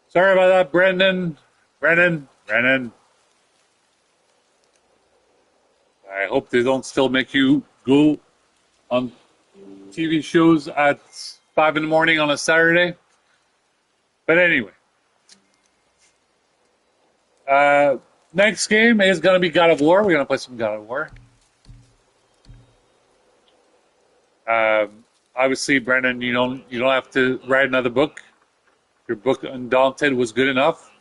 Sorry about that, Brendan. Brendan. I hope they don't still make you go on TV shows at 5 in the morning on a Saturday. But anyway, next game is going to be God of War. We're going to play some God of War. Obviously, Brendan, you don't have to write another book. Your book Undaunted was good enough.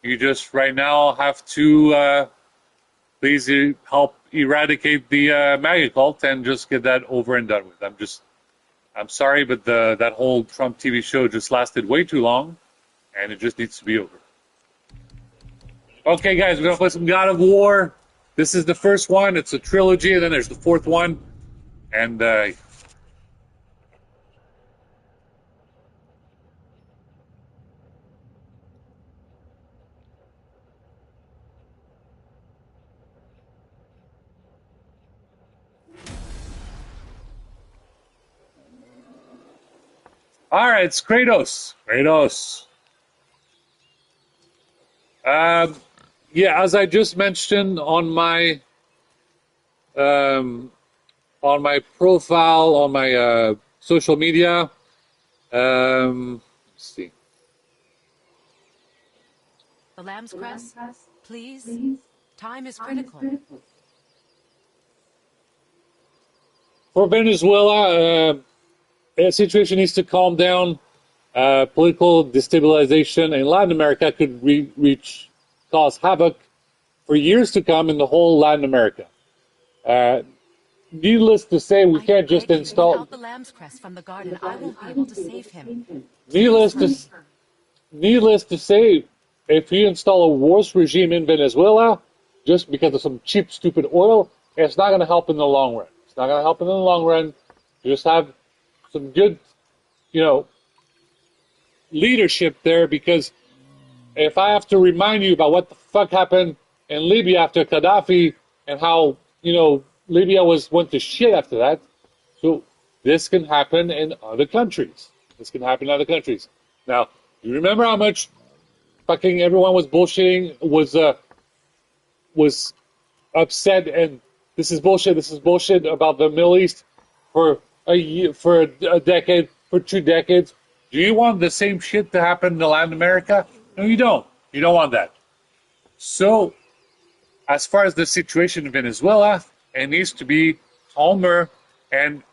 You just right now have to please help eradicate the MAGA cult and just get that over and done with. I'm sorry, but that whole Trump TV show just lasted way too long, and it just needs to be over. Okay, guys, we're gonna play some God of War. This is the first one. It's a trilogy, and then there's the fourth one, and all right, it's Kratos. Yeah, as I just mentioned um, on my profile on my social media. Let's see. The Lamb's Crest, please. Time is critical. For Venezuela, the situation needs to calm down. Political destabilization in Latin America could cause havoc for years to come in the whole Latin America. Needless to say, we can't just install. Without the Lamb's Crest from the garden, I won't be able to save him. Needless to say, if you install a worse regime in Venezuela, just because of some cheap, stupid oil, it's not going to help in the long run. It's not going to help in the long run. You just have some good, leadership there, because if I have to remind you about what the fuck happened in Libya after Gaddafi and how, Libya went to shit after that, so this can happen in other countries. Now, you remember how much fucking everyone was bullshitting, was upset, and this is bullshit about the Middle East for a year, for a decade, for 2 decades. Do you want the same shit to happen in Latin America? No, you don't. You don't want that. So, as far as the situation in Venezuela, it needs to be calmer, and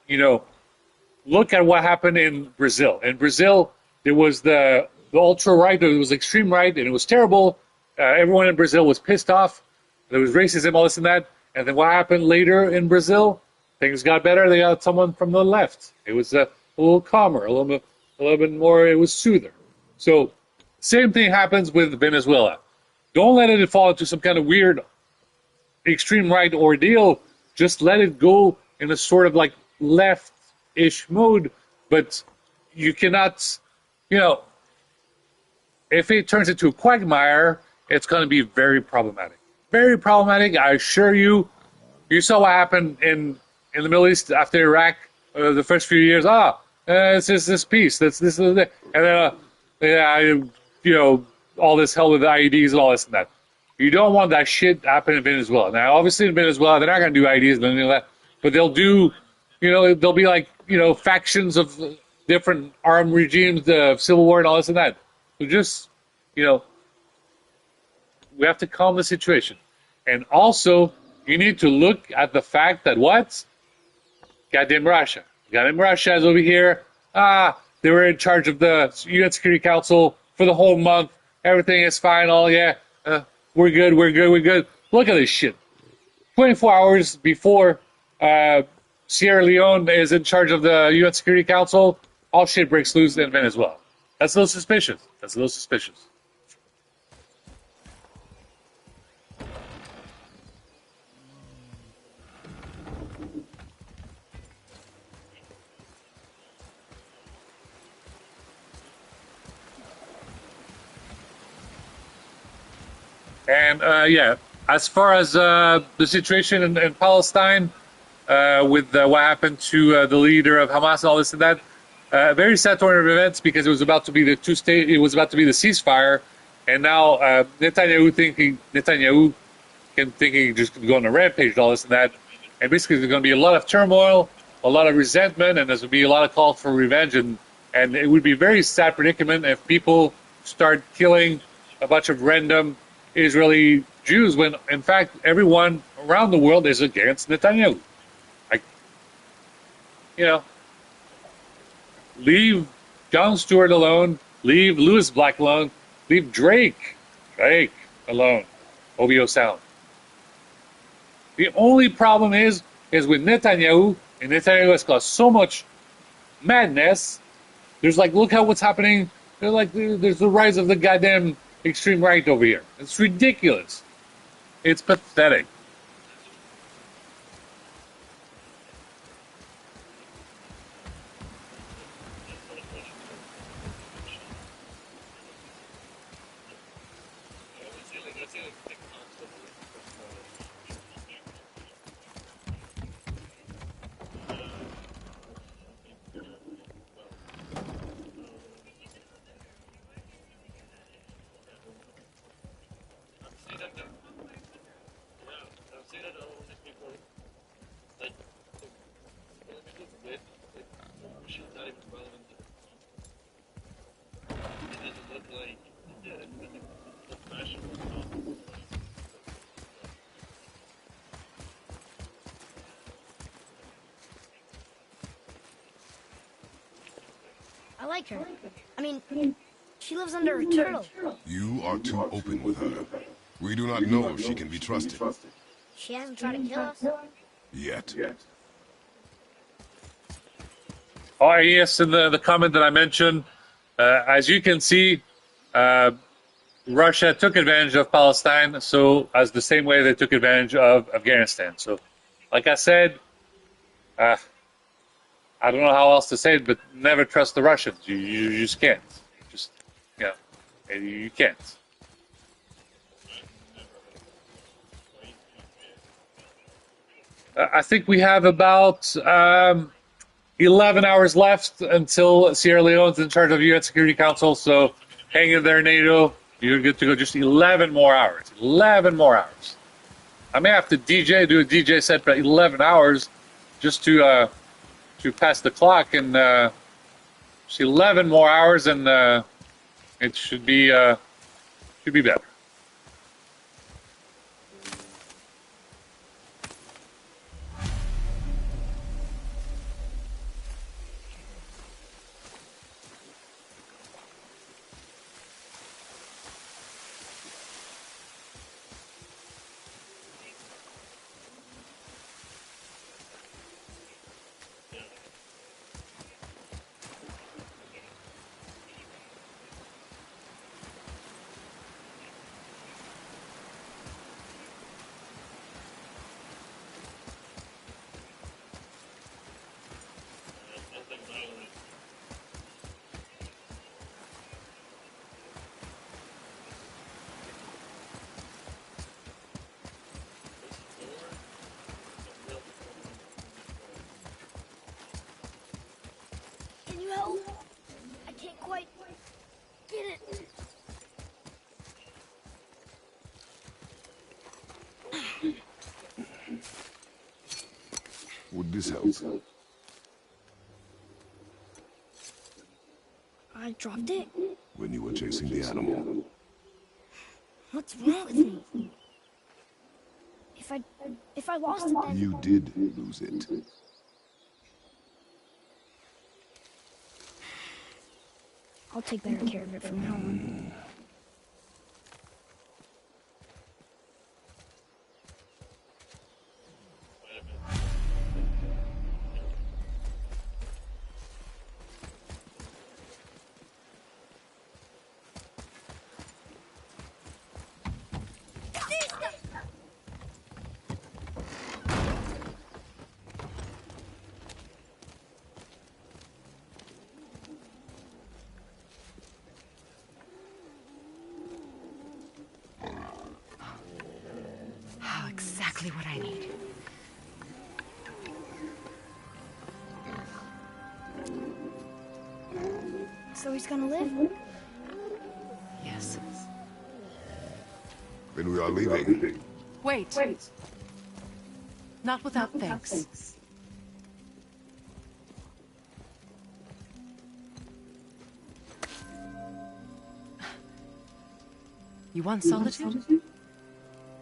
look at what happened in Brazil. In Brazil, there was the ultra right, it was extreme right, and it was terrible. Everyone in Brazil was pissed off. There was racism, all this and that. And then what happened later in Brazil? Things got better. They got someone from the left. It was a little calmer, a little bit more. It was soother. So, same thing happens with Venezuela. Don't let it fall into some kind of weird extreme right ordeal. Just let it go in a sort of like left-ish mode. But you cannot, if it turns into a quagmire, it's going to be very problematic. Very problematic, I assure you. You saw what happened in the Middle East after Iraq, the first few years. It's just this peace. That's this and that. And then, all this hell with the IEDs and all this and that. You don't want that shit happening in Venezuela. Now, obviously in Venezuela, they're not going to do IEDs and anything like that, but they'll do, they'll be like, factions of different armed regimes, the civil war and all this and that. So just, we have to calm the situation. And also, you need to look at the fact that goddamn Russia. Goddamn Russia is over here. They were in charge of the UN Security Council for the whole month. Everything is fine. We're good. Look at this shit. 24 hours before Sierra Leone is in charge of the UN Security Council, all shit breaks loose in Venezuela. That's a little suspicious. And as far as the situation in Palestine, with what happened to the leader of Hamas and all this and that, Very sad turn of events because it was about to be the two-state. It was about to be the ceasefire, and now Netanyahu thinking just go on a rampage and all this and that, and basically there's going to be a lot of turmoil, a lot of resentment, and there's going to be a lot of calls for revenge, and it would be a very sad predicament if people start killing a bunch of random Israeli Jews when in fact everyone around the world is against Netanyahu. Like, you know, leave Jon Stewart alone, leave Lewis Black alone, leave Drake alone. OBO sound. The only problem is with Netanyahu, and Netanyahu has caused so much madness. There's like, look how what's happening. There's the rise of the goddamn extreme right over here. It's ridiculous. It's pathetic. I like her. I mean, she lives under a turtle. You are too open with her. We do not know if she can be trusted. She hasn't tried to kill us. Yet. Oh, yes, in the comment that I mentioned, as you can see, Russia took advantage of Palestine, so as the same way they took advantage of Afghanistan. So, like I said, I don't know how else to say it, but never trust the Russians. You just can't. Just, you know, you can't. I think we have about 11 hours left until Sierra Leone's in charge of UN Security Council. So hang in there, NATO. You're good to go. Just 11 more hours. 11 more hours. I may have to do a DJ set for 11 hours just to pass the clock, and just 11 more hours, and it should be better. Can you help? I can't quite get it. Would this help? I dropped it? When you were chasing the animal. What's wrong with me? If I lost it, then... You did lose it. I'll take better care of it from now on. Oh, exactly what I need. where he's gonna live? Yes. Then we are leaving. Wait. Not without thanks. You want solitude?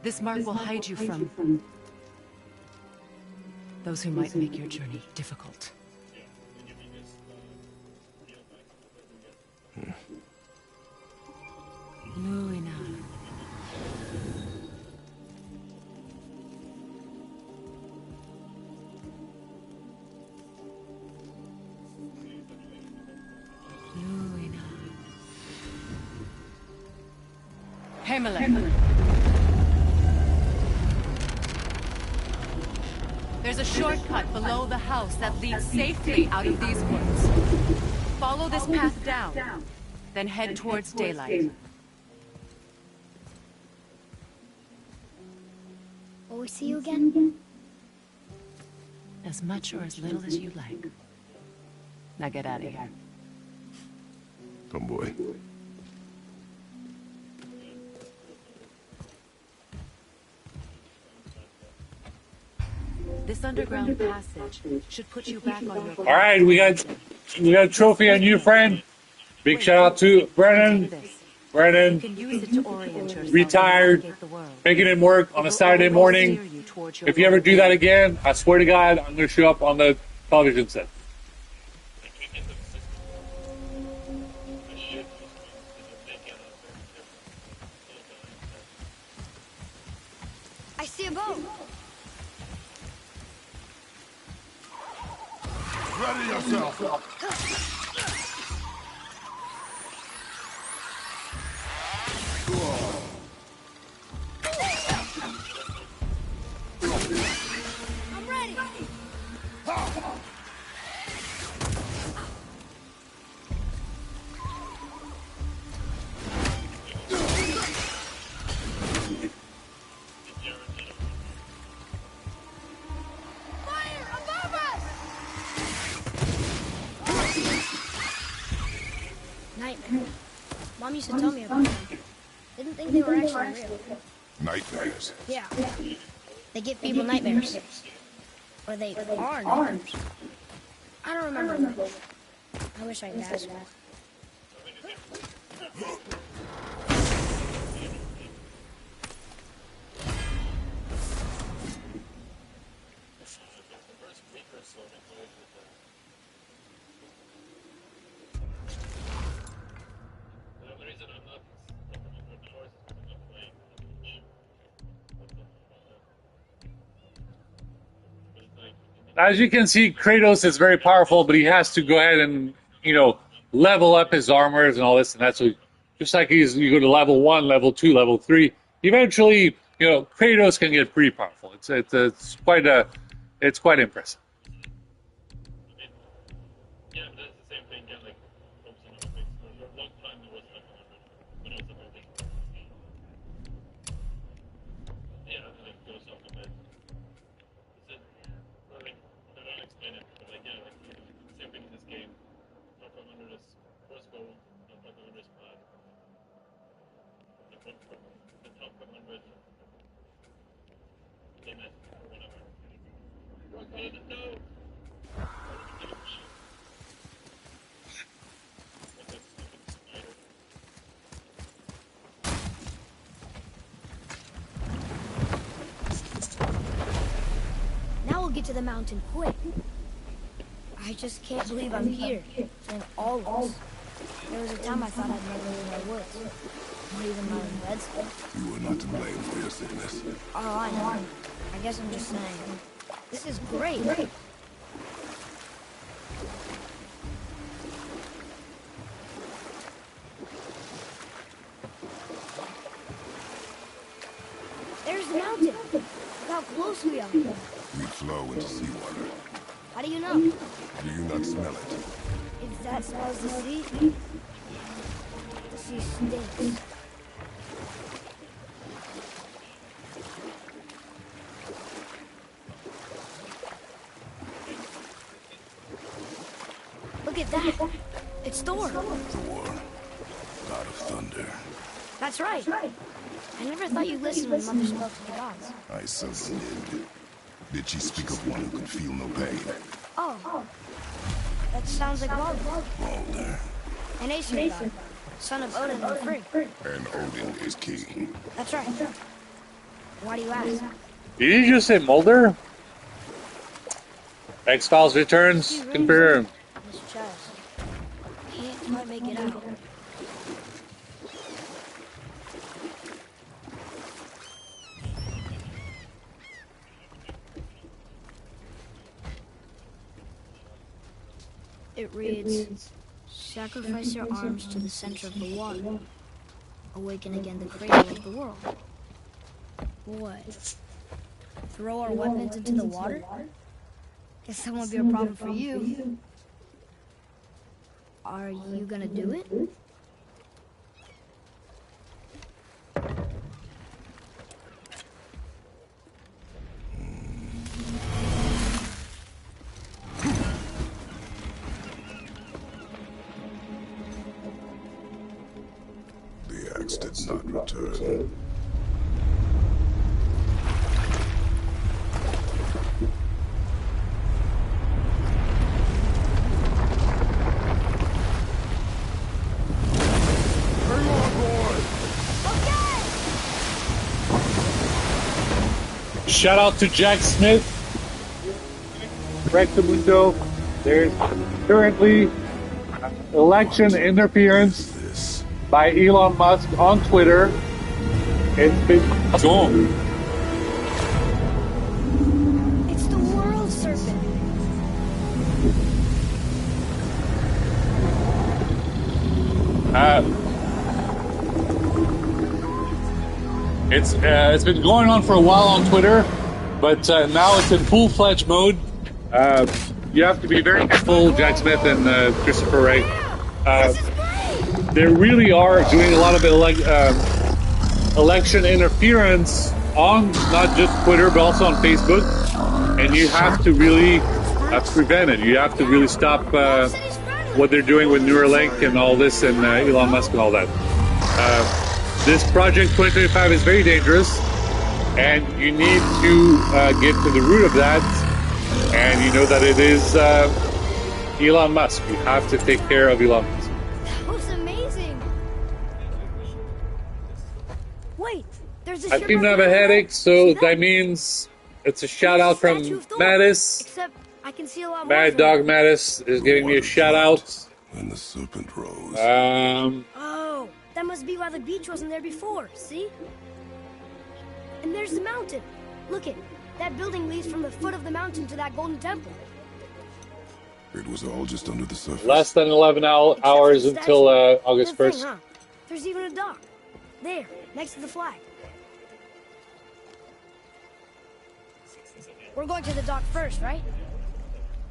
This mark will hide you from those who might make your journey difficult. Luina. Luina. Himalay. There's a shortcut below the house that leads safely out of these woods. Follow this path down, then head towards daylight. Will we see you again? As much or as little as you like. Now get out of here. Tomboy. This underground passage should put you back on your... All right, we got a trophy on you, friend. Big shout out to Brennan. You Brennan, can use it to orient yourself retired, and navigate the world. making it work on a Saturday morning. Steer you towards your If you ever do that again, I swear to God, I'm going to show up on the television set. I see a boat. Ready yourself. I'm ready. Fire above us! Nightmare. Mom used to tell me about them. Didn't think they were actually real. Nightmares. Yeah. They give people nightmares. Or they are nightmares. I don't remember. I wish I could ask her. As you can see, Kratos is very powerful, but he has to go ahead and, level up his armors and all this, and that's what, just like you go to level 1, level 2, level 3, eventually, Kratos can get pretty powerful. It's quite impressive. Now we'll get to the mountain quick. I just can't believe I'm here. And all of us. There was a time I thought I'd never leave my woods. Not even my own beds. You were not to blame for your sickness. Oh, I know. I guess I'm just saying. This is great. There's the mountain. Look how close we are. We flow into seawater. How do you know? Do you not smell it? If that smells the sea stinks. Look at that. It's It's Thor. Thor, god of thunder. That's right. I never thought you listened when Mother spoke to the gods. I seldom did. Did she speak of one who could feel no pain? Oh, that sounds like Baldur, Baldur. an Aesir god, son of Odin and Frigg. And Odin is king. That's right. Why do you ask? Did you just say Mulder? X-Files returns. Confirmed. His chest. Can't quite make it out. It reads, sacrifice your arms to the center of the water. Awaken again the cradle of the world. What? Throw our weapons into the water? Guess that won't be a problem for you. Are you gonna do it? The axe did not return. Shout out to Jack Smith. Rectamundo. There's currently election interference This. by Elon Musk on Twitter. It's been gone. It's the world serpent. It's been going on for a while on Twitter, but now it's in full-fledged mode. You have to be very careful, Jack Smith and Christopher Wray. This is great! They really are doing a lot of election interference on not just Twitter but also on Facebook, and you have to really prevent it. You have to really stop what they're doing with Neuralink and all this, and Elon Musk and all that. This Project 2025 is very dangerous, and you need to get to the root of that. And you know that it is Elon Musk. You have to take care of Elon Musk. That was amazing. Wait, there's a I ship seem to have over a there. headache, See so that means it's a shout out from Statue of Thor. Mattis. Except I can see a lot more. Mad from Dog it. Mattis is giving me a shout out. When the serpent rose. Oh, that must be why the beach wasn't there before. See? And there's the mountain. Look it. That building leads from the foot of the mountain to that golden temple. It was all just under the surface. Less than 11 hours Except for the until statue. August Good thing, 1st. huh? There's even a dock. There, next to the flag. We're going to the dock first, right?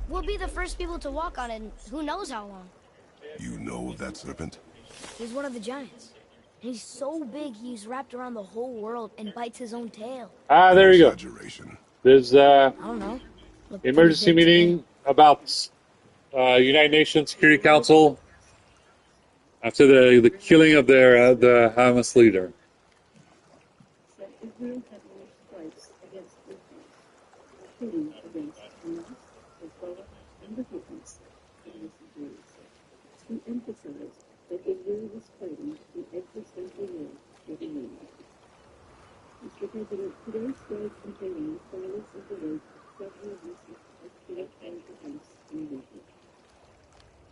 We'll be the first people to walk on it in who knows how long. You know of that serpent? He's one of the giants. He's so big he's wrapped around the whole world and bites his own tail. There you go. Exaggeration. There's I don't know. Look pretty emergency big to me. meeting about United Nations Security Council after the killing of their the Hamas leader. That Israel had launched strikes against Israel, including against Hamas, Hezbollah, and the Houthis, innocent Jews. He emphasized that Israel was fighting the existential war for humanity. Mr. President, today's strike containing silence of the word several recent escalate events in the region.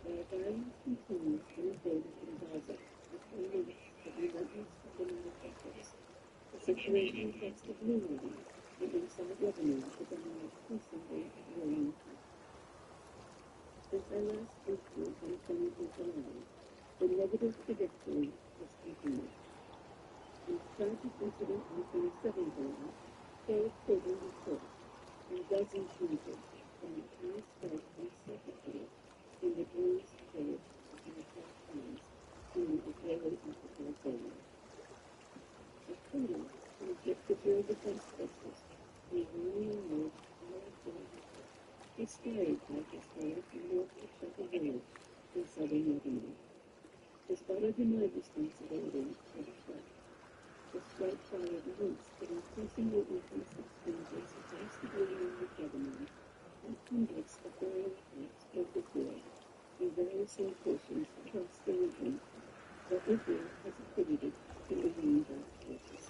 While violence continues unabated in Gaza after weeks of relentless criminal efforts, the situation affects the community and inside Lebanon becoming increasingly worrying. Since I last spoke to you on 20th July, the negative trajectory has continued. In tragic incident on 27th July, 12 children were killed and dozens wounded from the Hamas strike on 2nd July in the Jewish village of Nahal Oz in the Israeli occupied zone. According to the Secure Defense Forces, the Iranian word Mossad, inspired by Hezbollah from North of Shepherd Village, in southern Lebanon. As part of my responsibility for the strike, the strike followed months of increasingly offensive exchanges against the Israeli government and hundreds of violent acts of Israel in various locations across the region that Israel has attributed to Iranian forces.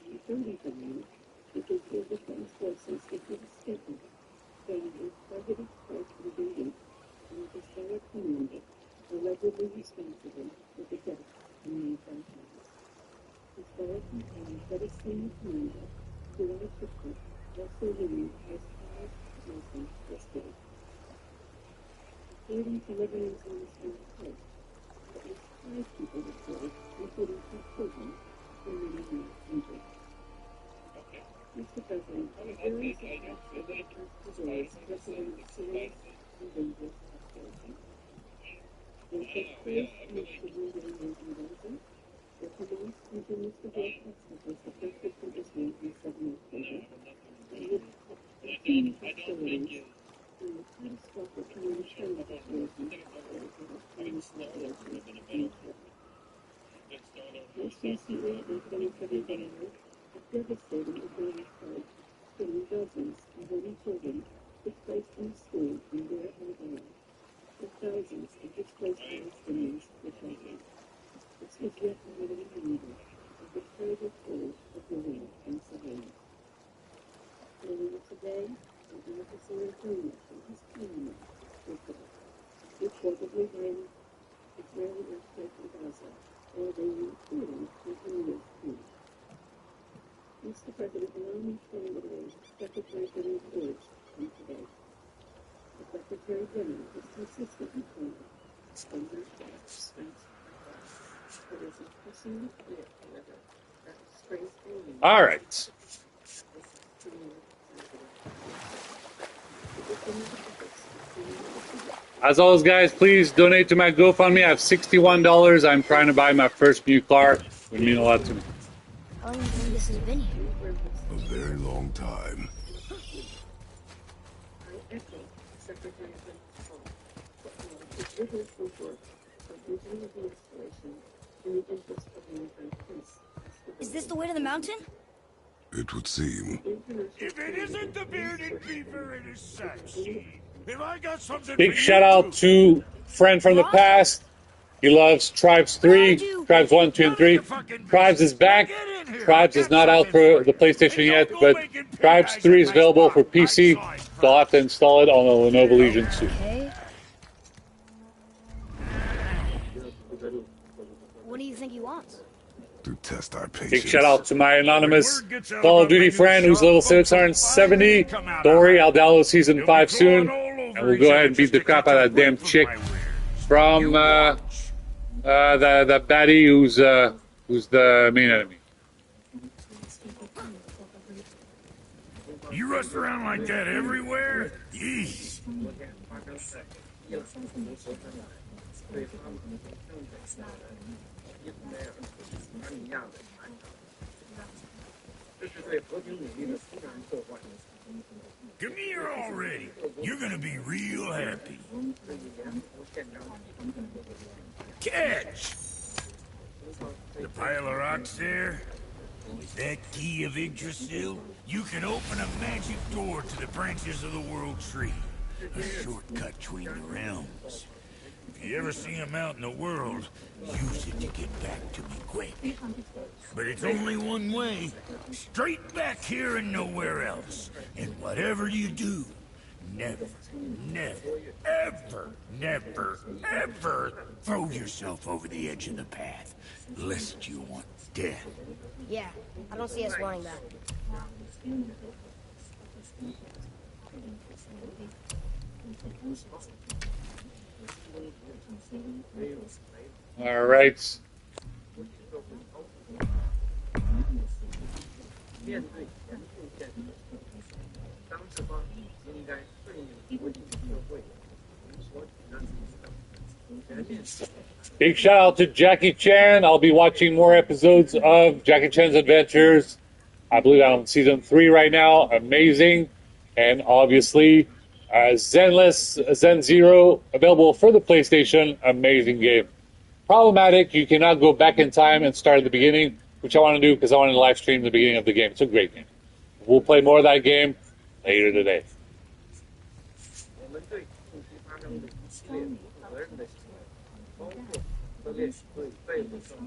On 30 July, the Israel Defense Forces issued a statement saying a targeted strike in Beirut and the Hezbollah commander allegedly responsible for the death of many Palestinians. Hezbollah complained that its senior commander, Gilad Shalit, also named as 5 Muslims yesterday. According to Lebanon's Ministry of Health, at least 5 people were killed, including 2 children, and many more injured. Mr. President, the various attacks over the past 2 days represent serious and dangerous escalation. They take place amidst the war going on in Gaza, where Hamas continues to hold hostages abducted from Israel on 7 October, and with continued hostilities and the catastrophic humanitarian situation that is in this situation in Israel. SCCA and Planetary Dialogue have devastating Israeli strikes, killing dozens of women children displaced from school in Deir al-Balah, with thousands of displaced Palestinians were sheltered. This was yet another reminder of the terrible toll of the war on civilians. Earlier today, an officer informed from his family was dead, reportedly during Israeli airstrike in Gaza, while they were reporting continuous peace. Mr. President, allow me to reiterate Secretary General's words from today. The Secretary General is consistently calling for more strength. It is increasingly clear, however, that strength alone All right. is As always, guys, please donate to my GoFundMe. I have $61. I'm trying to buy my first new car. It would mean a lot to me. How long do you think this has been here? A very long time. I echo Secretary General's call for his vigorous work on regional de-escalation in the interest of maritime peace. Is this the way to the mountain? It would seem. If it isn't the bearded beaver, it is Saxy. If I got something Big for shout you out to friend from the past. He loves Tribes 3, Tribes 1, 2, and 3. Tribes is back. Tribes is not out for the PlayStation yet, but Tribes 3 is available for PC. So I'll have to install it on the Lenovo Legion soon. Okay. What do you think he wants? To test our patience. Big shout out to my anonymous Call of Duty friend who's level 670. Don't worry, I'll download Season 5 soon. And we'll go ahead and beat the crap out of that damn chick from the baddie who's the main enemy. You rush around like that everywhere? Yeesh. Come here already. You're gonna be real happy. Catch! The pile of rocks there? With that key of Yggdrasil, you can open a magic door to the branches of the World Tree. A shortcut between the realms. If you ever see a mount in the world, use it to get back to me quick. But it's only one way. Straight back here and nowhere else. And whatever you do, never, ever throw yourself over the edge of the path, lest you want death. Yeah, I don't see us wanting that. All right. Big shout out to Jackie Chan. I'll be watching more episodes of Jackie Chan's Adventures. I believe I'm on season 3 right now. Amazing. And obviously, Zenless Zen Zero, available for the PlayStation. Amazing game. Problematic, you cannot go back in time and start at the beginning, which I want to do because I want to live stream the beginning of the game. It's a great game. We'll play more of that game later today.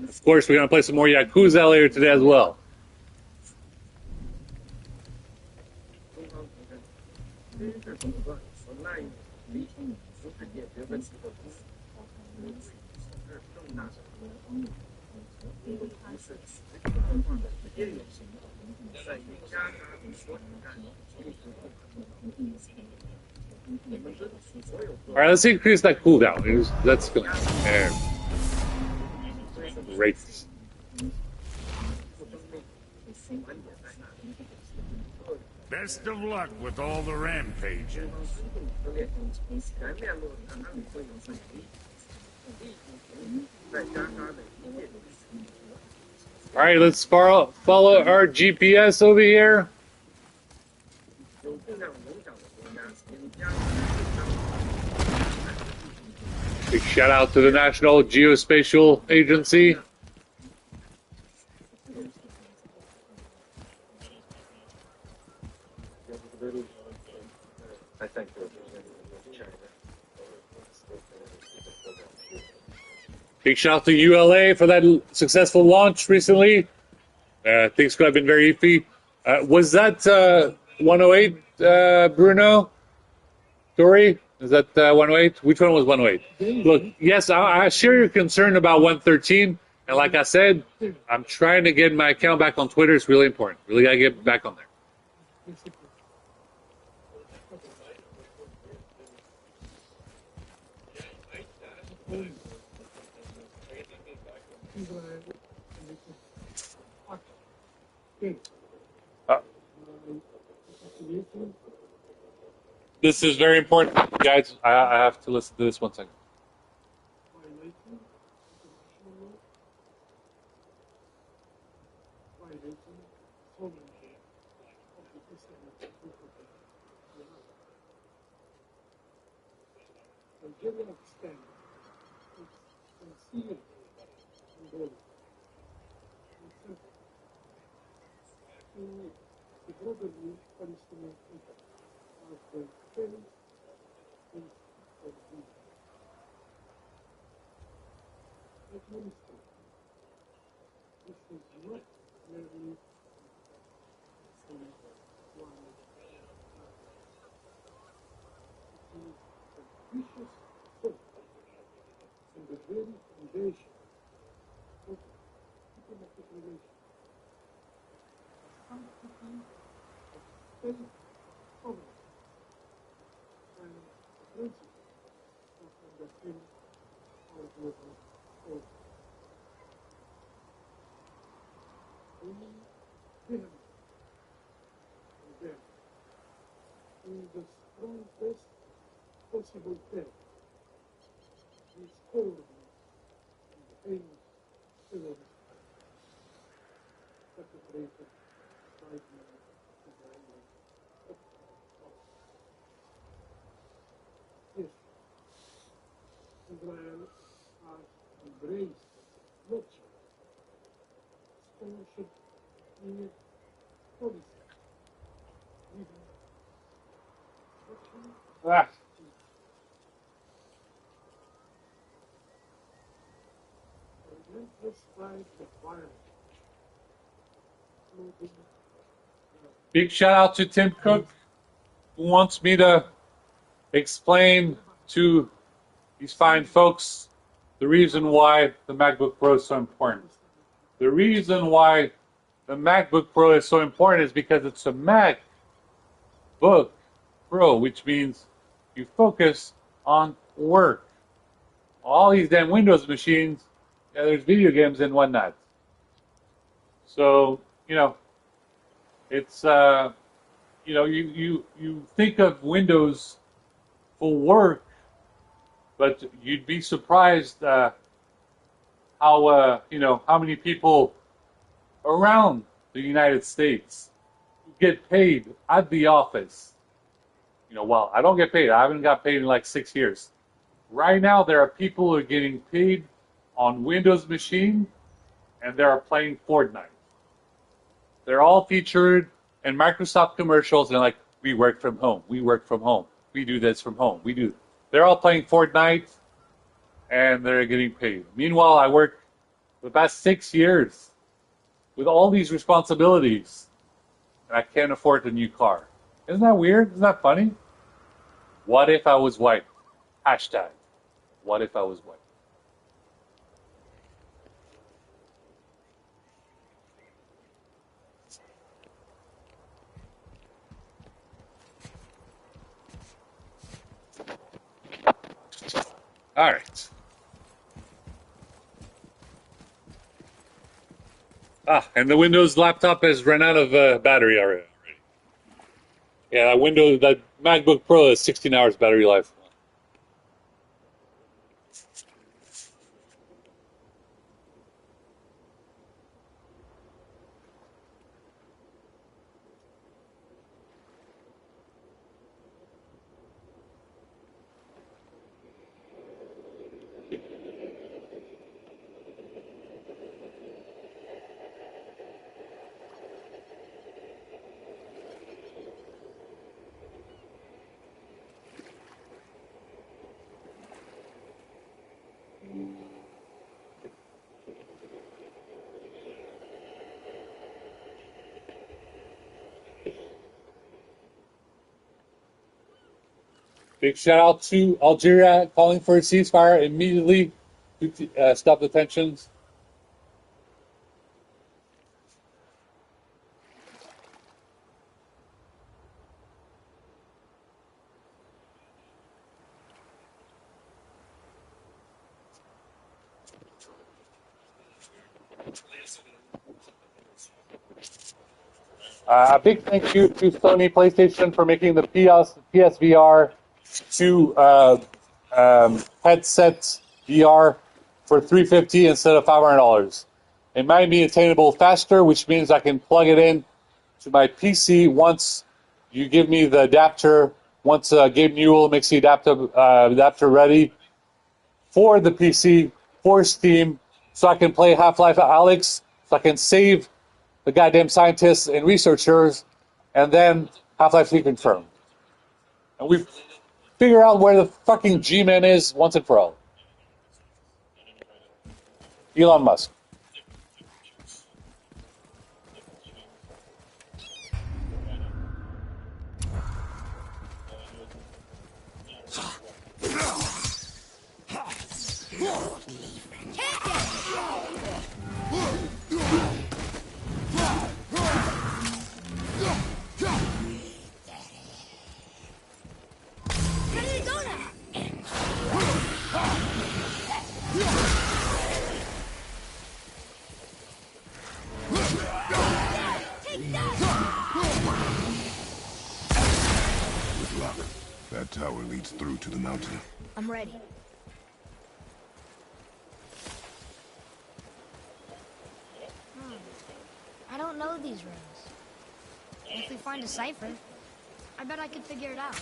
Of course, we're going to play some more Yakuza later today as well. All right, let's increase that cooldown. That's going to great. Best of luck with all the rampaging. All right, let's follow our GPS over here. Big shout out to the National Geospatial Agency. Big shout out to ULA for that successful launch recently. Things could have been very iffy. Was that 108, Bruno? Dory? Is that 108? Which one was 108? Look, yes, I share your concern about 113. And like I said, I'm trying to get my account back on Twitter. It's really important. Really got to get back on there. This is very important, guys. I have to listen to this 1 second. Ah. Big shout out to Tim Cook, who wants me to explain to these fine folks the reason why the MacBook Pro is so important. The reason why the MacBook Pro is so important is because it's a MacBook Pro, which means you focus on work. All these damn Windows machines, yeah, there's video games and whatnot. So, it's, you think of Windows for work, but you'd be surprised how many people around the United States get paid at the office Well, I don't get paid. I haven't got paid in like 6 years. Right now, there are people who are getting paid on Windows machine, and they are playing Fortnite. They're all featured in Microsoft commercials, and they're like, we work from home. We work from home. We do this from home. We do. They're all playing Fortnite, and they're getting paid. Meanwhile, I work the past 6 years with all these responsibilities, and I can't afford a new car. Isn't that weird? Isn't that funny? What if I was white? Hashtag. What if I was white? All right. And the Windows laptop has run out of battery already. Yeah, that MacBook Pro has 16 hours battery life. Big shout out to Algeria calling for a ceasefire immediately to stop the tensions. A big thank you to Sony PlayStation for making the PSVR 2 headset VR for $350 instead of $500. It might be attainable faster, which means I can plug it in to my PC once you give me the adapter. Once Gabe Newell makes the adapter ready for the PC, for Steam, so I can play Half-Life Alyx, so I can save the goddamn scientists and researchers, and then Half-Life 3 confirmed. And we figure out where the fucking G-Man is once and for all. Elon Musk. With luck, that tower leads through to the mountain. I'm ready. I don't know these rooms. If we find a cipher, I bet I could figure it out.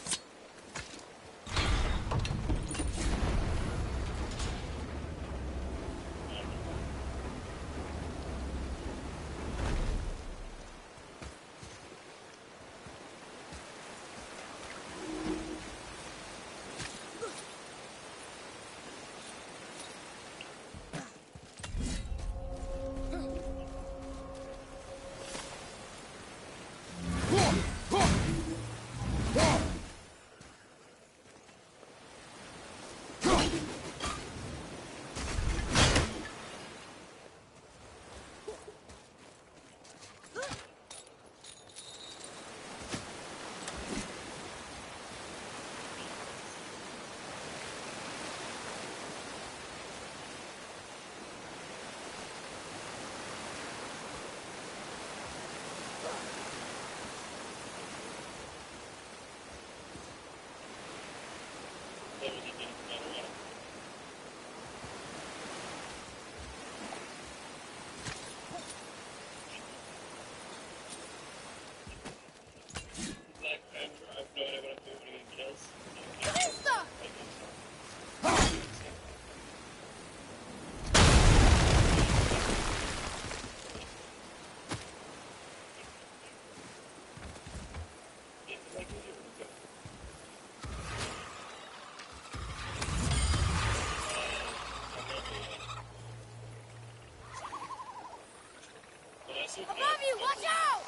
Above you, watch out!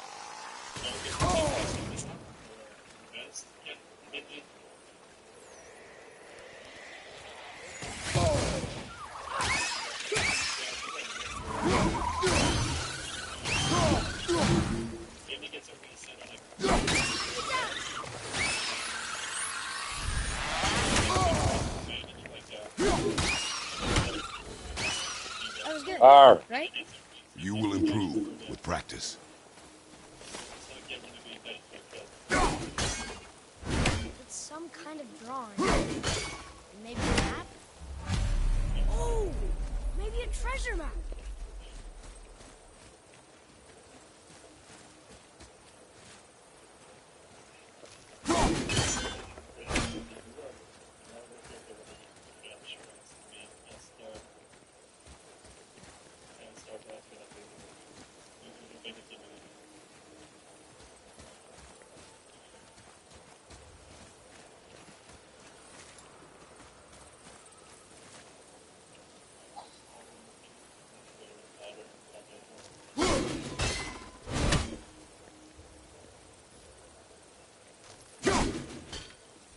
That was good, Arr. right? You will improve with practice. It's some kind of drawing. Maybe a map? Oh! Maybe a treasure map!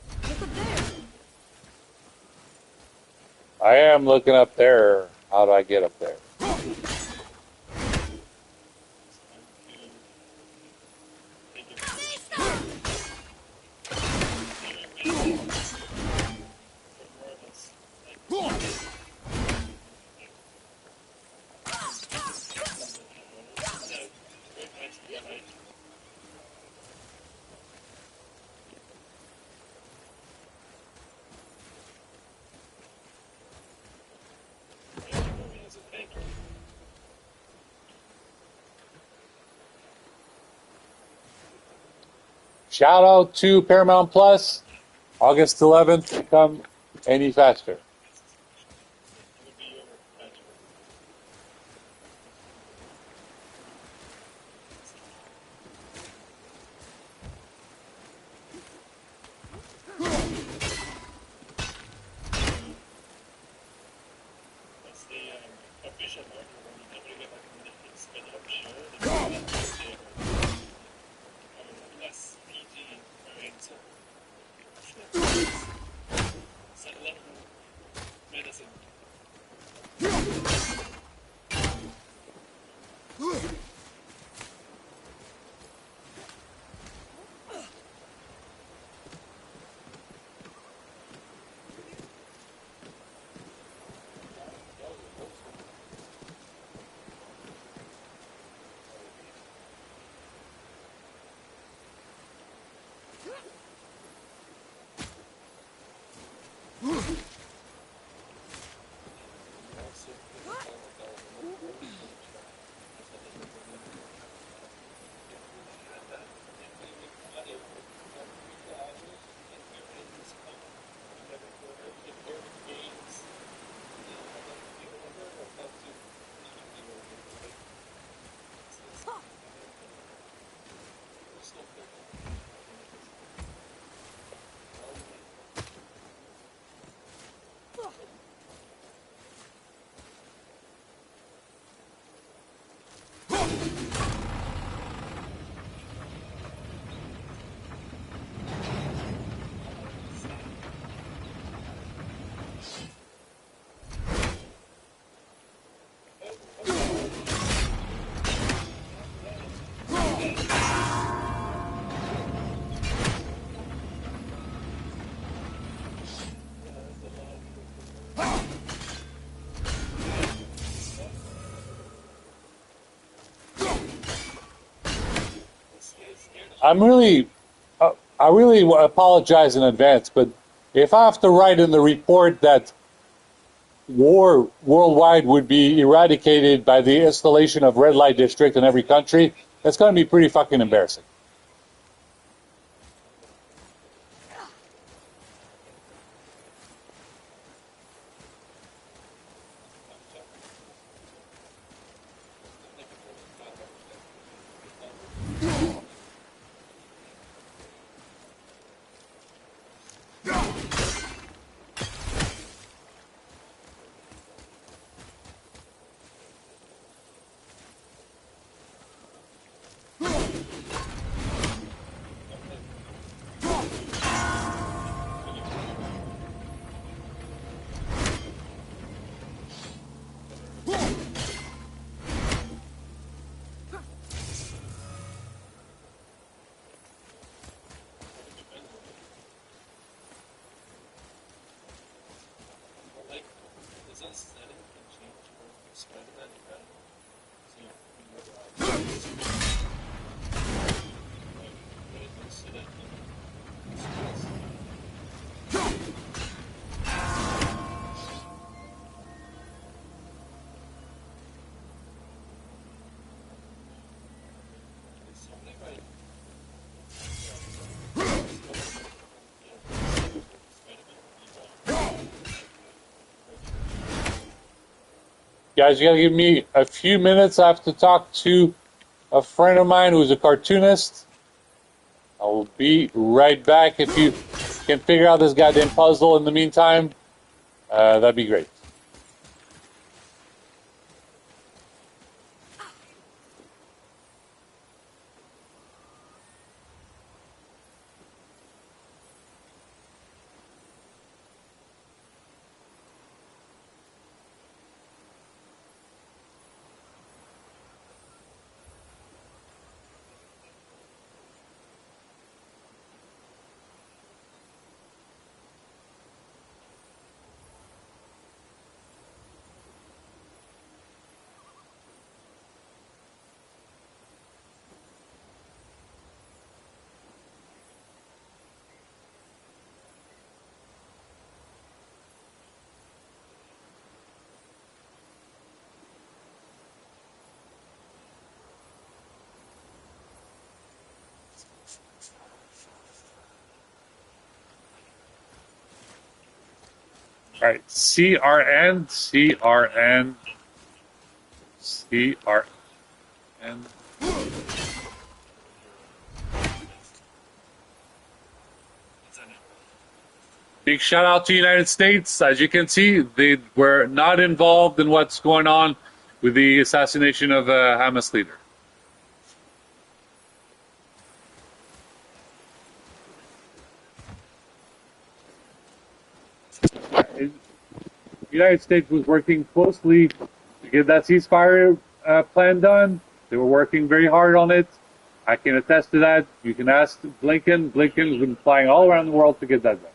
Look up there! I am looking up there. How do I get up there? Shout out to Paramount Plus. August 11th. Come any faster. I really apologize in advance, but if I have to write in the report that war worldwide would be eradicated by the installation of red light district in every country, that's going to be pretty fucking embarrassing. Guys, you gotta give me a few minutes. I have to talk to a friend of mine who's a cartoonist. I will be right back. If you can figure out this goddamn puzzle in the meantime, that'd be great. All right, CRN, CRN, CRN. Big shout out to the United States. As you can see, they were not involved in what's going on with the assassination of a Hamas leader. The United States was working closely to get that ceasefire plan done. They were working very hard on it. I can attest to that. You can ask Blinken. Blinken has been flying all around the world to get that done.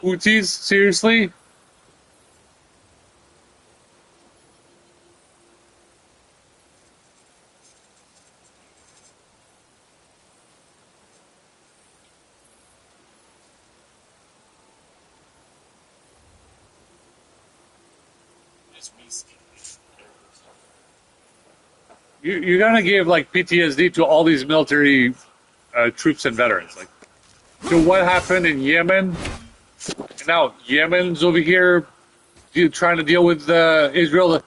Houthis, seriously? You're gonna give like PTSD to all these military troops and veterans. Like, so what happened in Yemen? Now Yemen's over here trying to deal with Israel.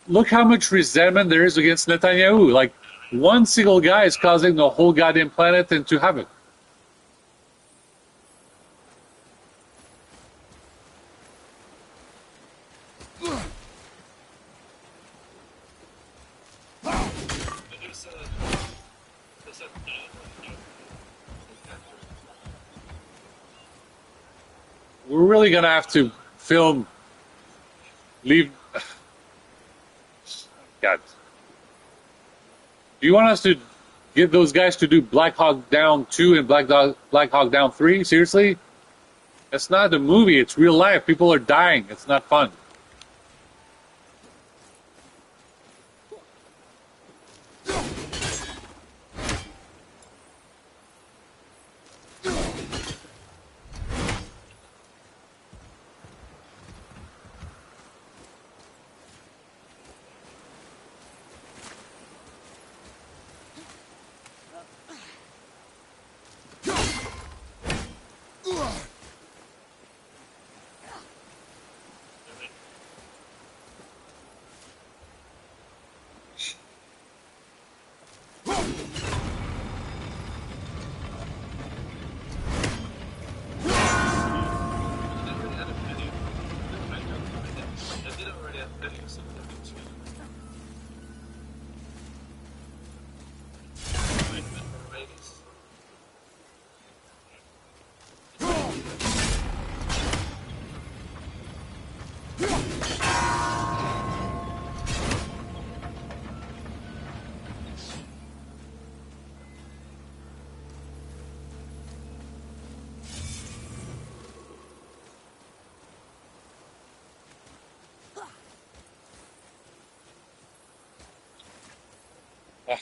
Look how much resentment there is against Netanyahu. Like, one single guy is causing the whole goddamn planet into havoc. We're really gonna have to leave. God. Do you want us to get those guys to do Black Hawk Down 2 and Black Hawk Down 3? Seriously? It's not a movie, it's real life. People are dying. It's not fun. Ah,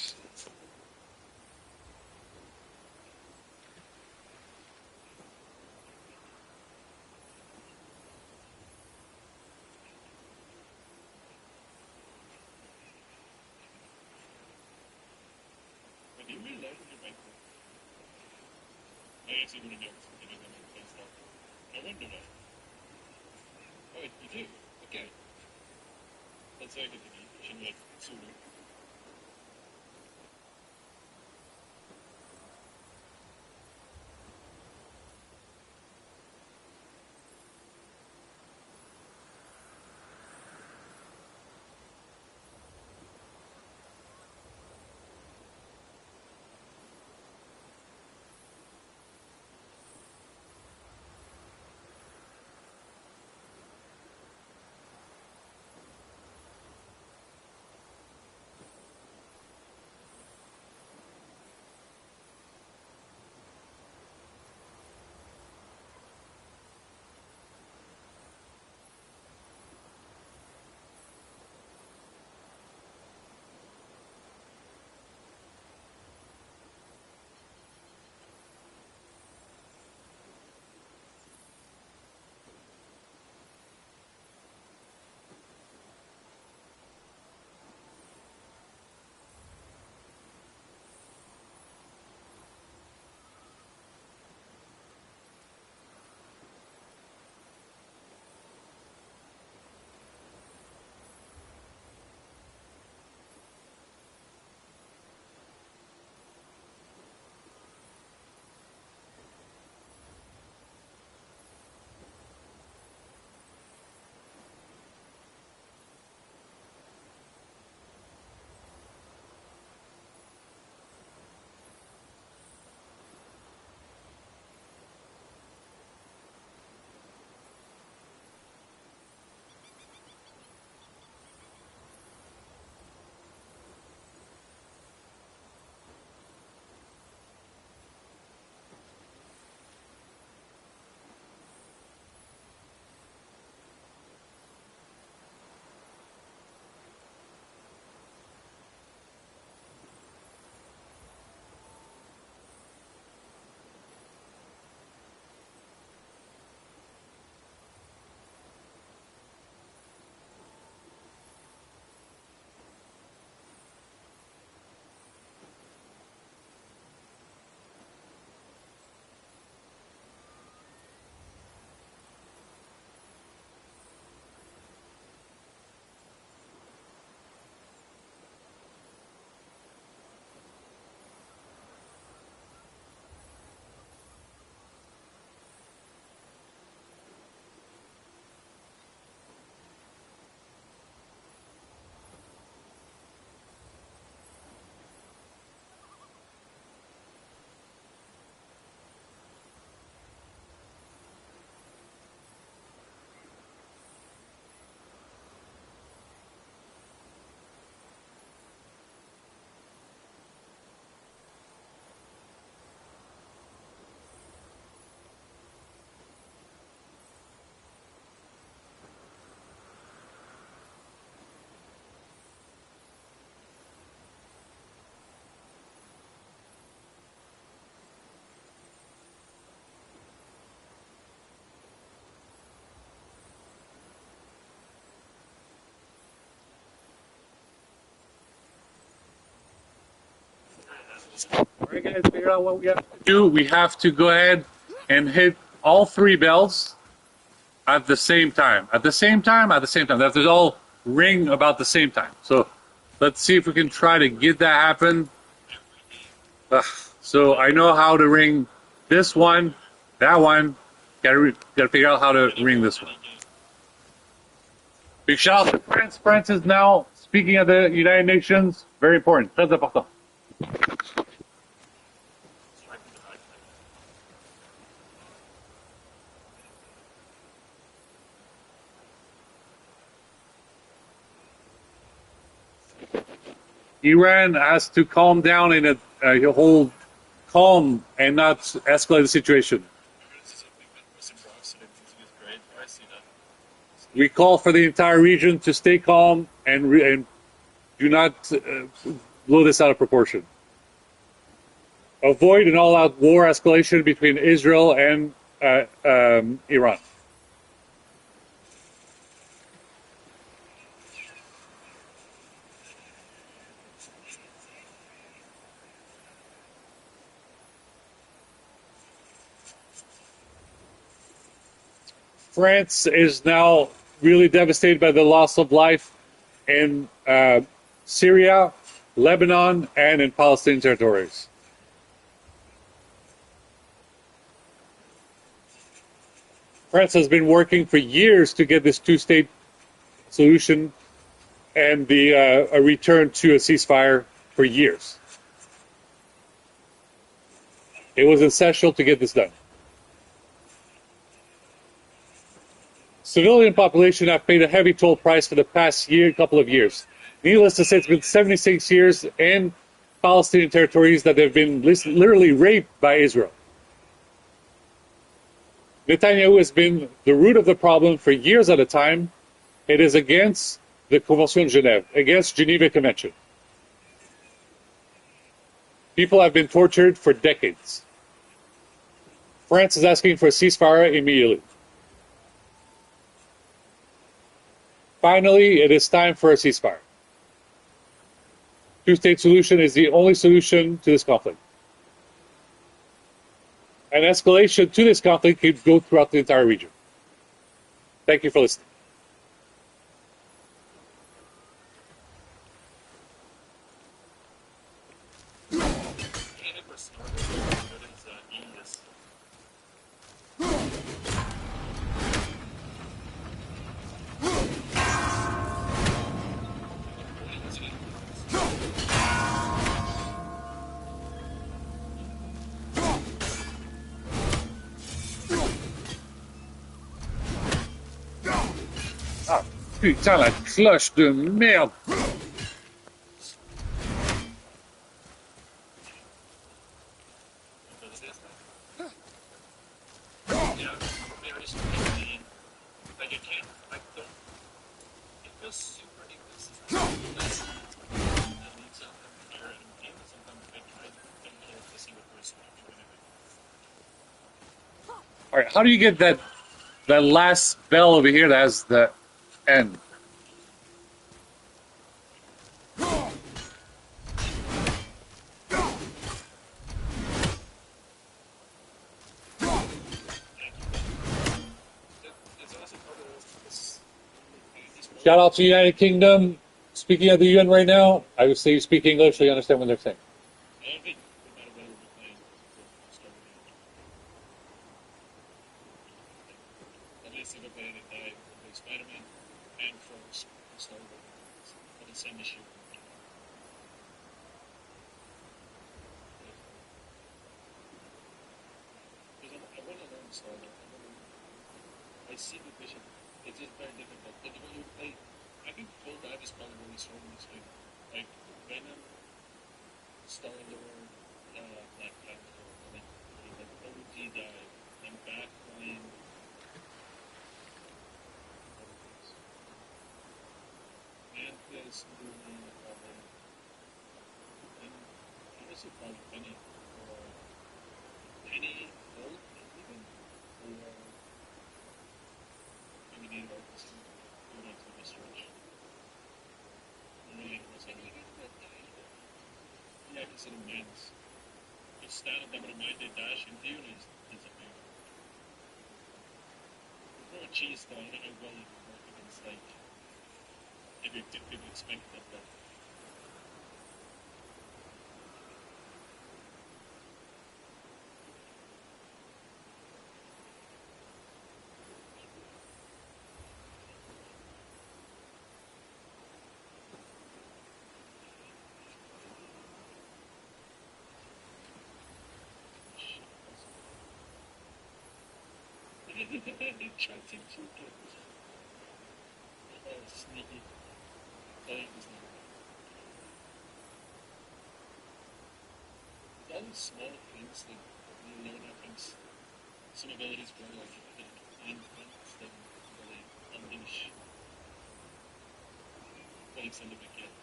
all right, guys, figure out what we have to do. We have to go ahead and hit all three bells at the same time. At the same time, at the same time. They have to all ring about the same time. So let's see if we can try to get that happen. So I know how to ring this one, that one. Gotta figure out how to ring this one. Big shout out to France. France is now speaking at the United Nations. Very important. Très important. Iran has to calm down and hold calm and not escalate the situation. We call for the entire region to stay calm and do not blow this out of proportion. Avoid an all-out war escalation between Israel and Iran. France is now really devastated by the loss of life in Syria, Lebanon, and in Palestinian territories. France has been working for years to get this two-state solution and a return to a ceasefire for years. It was essential to get this done. Civilian population have paid a heavy toll price for the past couple of years. Needless to say, it's been 76 years in Palestinian territories that have been literally raped by Israel. Netanyahu has been the root of the problem for years at a time. It is against the Convention de Genève, against Geneva Convention. People have been tortured for decades. France is asking for a ceasefire immediately. Finally, it is time for a ceasefire. Two-state solution is the only solution to this conflict. An escalation to this conflict could go throughout the entire region. Thank you for listening. Putain, la cloche de merde! All right, how do you get that last bell over here that has the end? Shout out to United Kingdom. Speaking of the UN right now, I would say you speak English so you understand what they're saying. I see the vision. It's just very difficult. But when you play, I think full dive is probably really strong in this game. Like Venom, Star-Lord, Black Panther, like OG dive, and backline. Mantis, Luna, and honestly probably Penny, or Penny, Gold, even, or maybe the artist who went to the stretch. Really was like, yeah, I consider men's. Just stand up, but mind they dash into you, and it's a big. Throw a cheese though, I don't know well you can work against like every people expect that. Attracting children. Oh, sneaky. Playing is not. All these small things that you learn, I think some abilities grow like and then really unleash. Playing something again.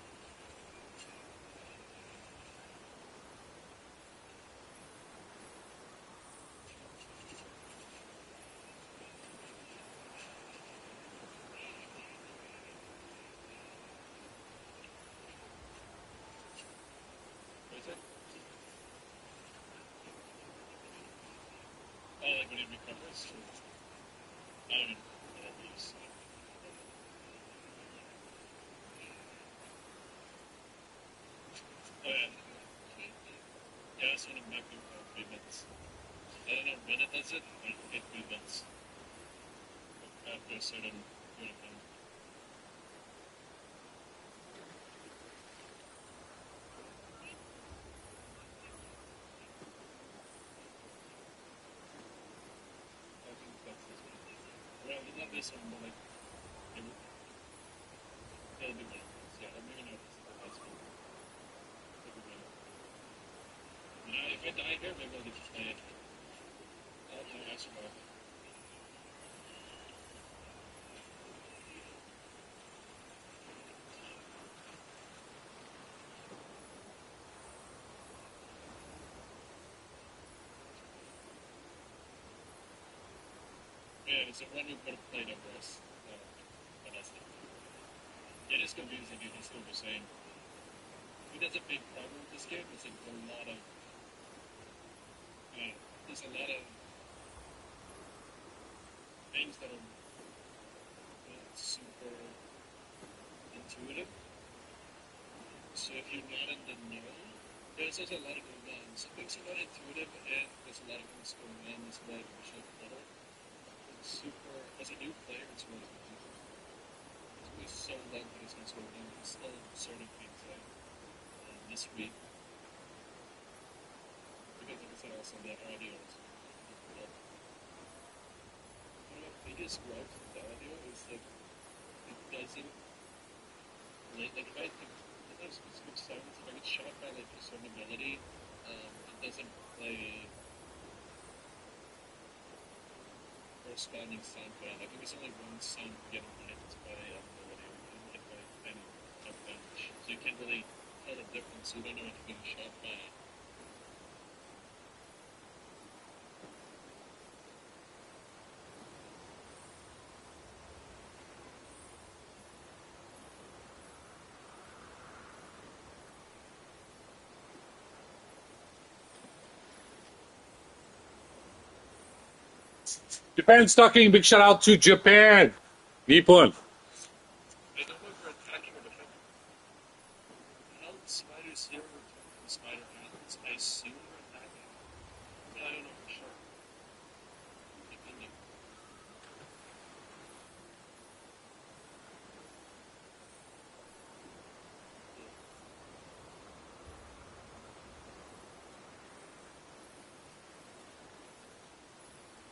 Oh, like when he recovers? I don't even know what that is. Oh, yeah. Yeah, it's one of my treatments. I don't know when it does it, but it prevents after a certain period of time. I think that's this one. Well, not this one, but like, it'll be one of those. Yeah, I'm maybe not this is the last one. It'll be one of those. If I die here, maybe I'll just die. I'll survive. Yeah, it's a one who put a plate over us. But that's it. It is confusing, dude. It's still the same. I think that's a big problem with this game. It's like a lot of, there's a lot of things that are super intuitive. So if you're not in the know, there's also a lot of going on. Some things are not intuitive, and there's a lot of things going on. There's a lot of visual clutter. It's super. As a new player, it's really confusing. It's so long because what's going on. It's still certain things like this week. Because like I said, also the audio is. One of the biggest gripes with the audio is like it doesn't. Like if I think there's specific sounds, if I get shot by like a certain ability, it doesn't play corresponding sound band. I think there's only one sound getting hit by ability and hit by any damage. So you can't really tell the difference. You don't know if you're getting shot by. Japan stocking. Big shout out to Japan. Nippon. I don't know if we're attacking or defending. How spiders here return from spider islands? I assume we're attacking, but I don't know for sure. Depending.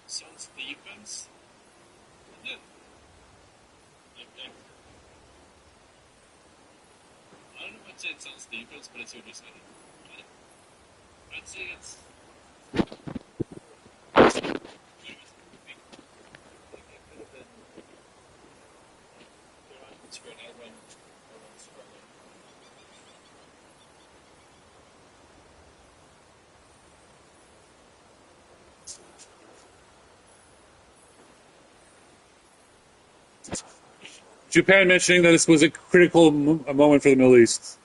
Sounds defense. Yeah. I don't know if I'd say it sounds defense, but it's what you said. I'd say it's. Japan mentioning that this was a critical moment for the Middle East.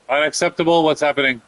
Unacceptable. What's happening?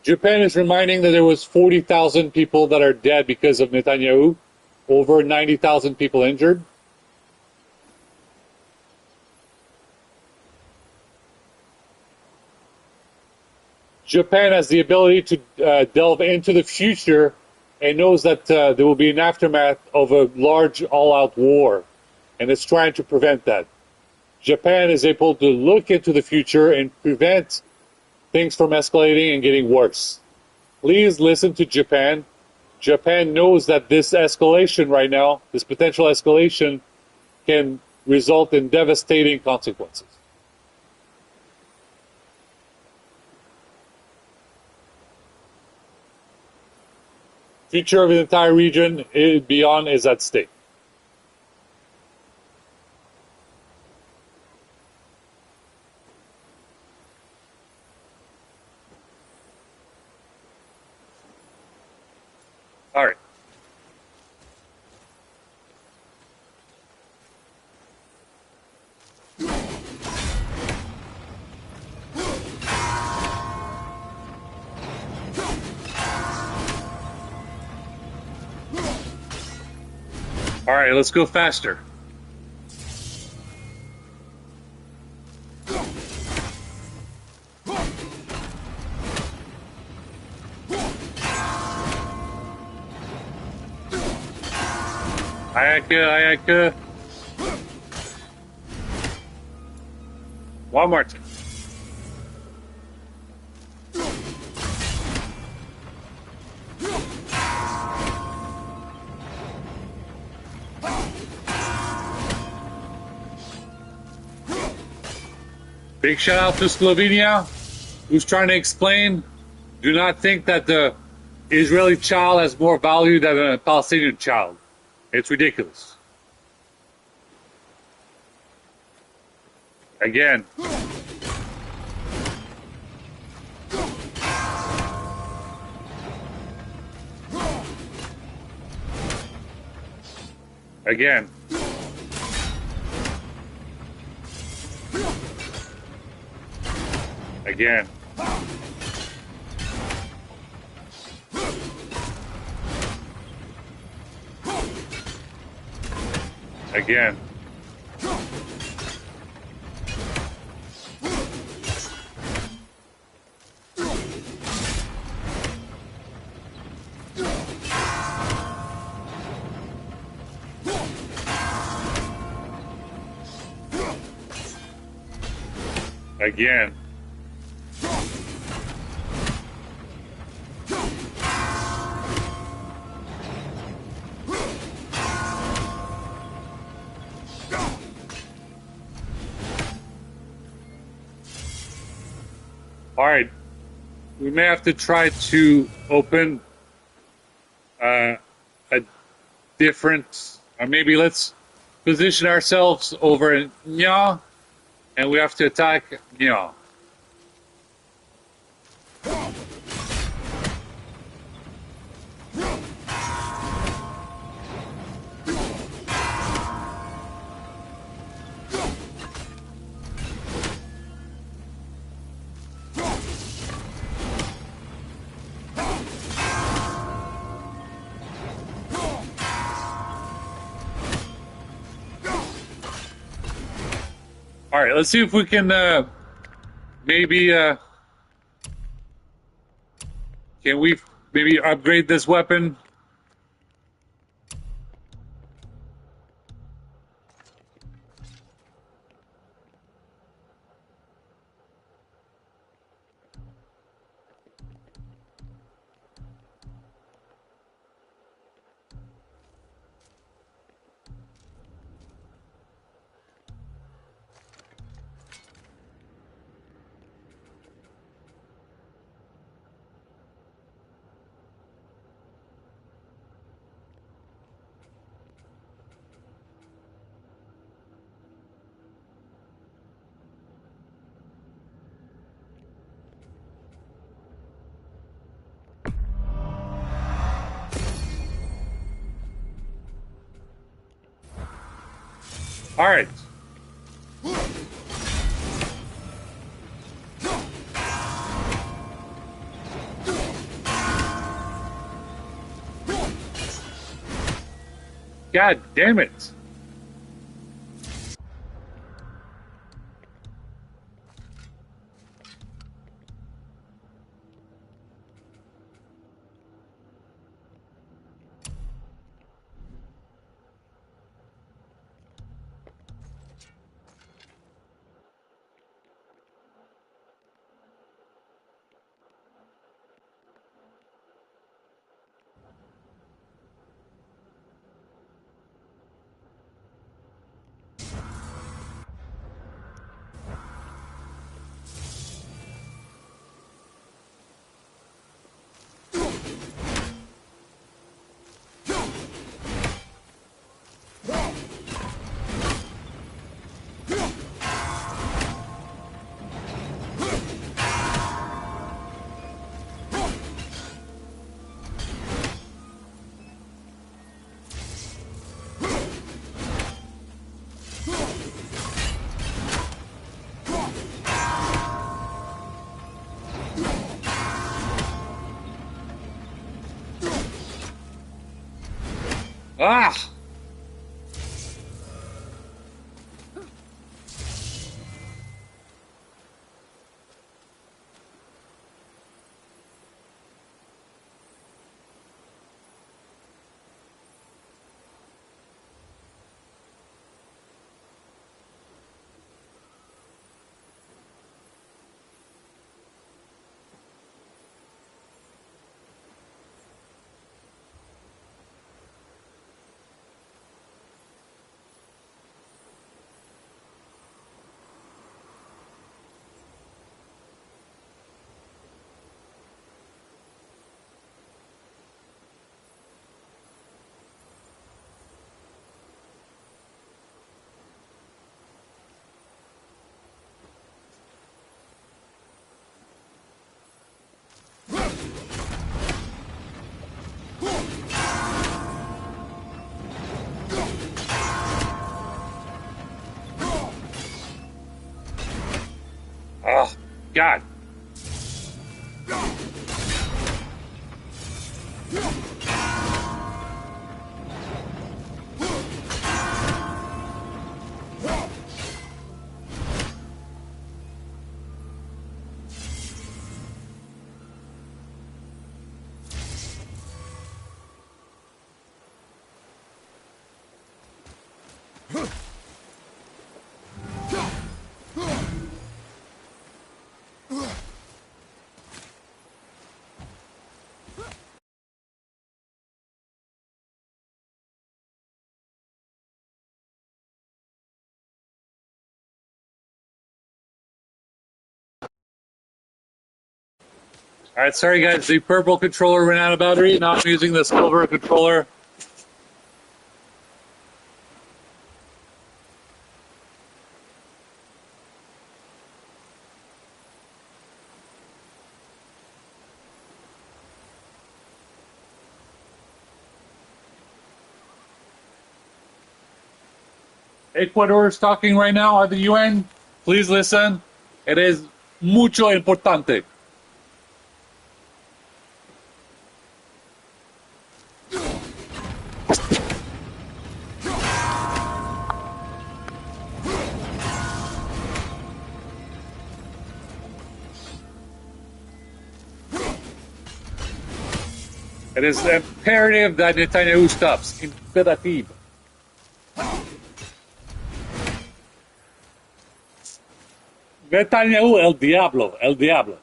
Japan is reminding that there was 40,000 people that are dead because of Netanyahu, over 90,000 people injured. Japan has the ability to delve into the future and knows that there will be an aftermath of a large all-out war, and it's trying to prevent that. Japan is able to look into the future and prevent things from escalating and getting worse. Please listen to Japan. Japan knows that this escalation right now, this potential escalation, can result in devastating consequences. Future of the entire region beyond is at stake. All right. All right, let's go faster. Ayaka. One more time. Big shout out to Slovenia, who's trying to explain, do not think that the Israeli child has more value than a Palestinian child. It's ridiculous. Again. Again. Again. Again. Again. All right, we may have to try to open a different, or maybe let's position ourselves over in Nya, and we have to attack Nya. All right, let's see if we can maybe can we maybe upgrade this weapon? All right. God damn it. Ah! Oh, God. Alright, sorry guys, the purple controller ran out of battery. Now I'm using the silver controller. Ecuador is talking right now at the UN. Please listen. It is mucho importante. It is imperative that Netanyahu stops. Imperative. Netanyahu, el diablo, el diablo.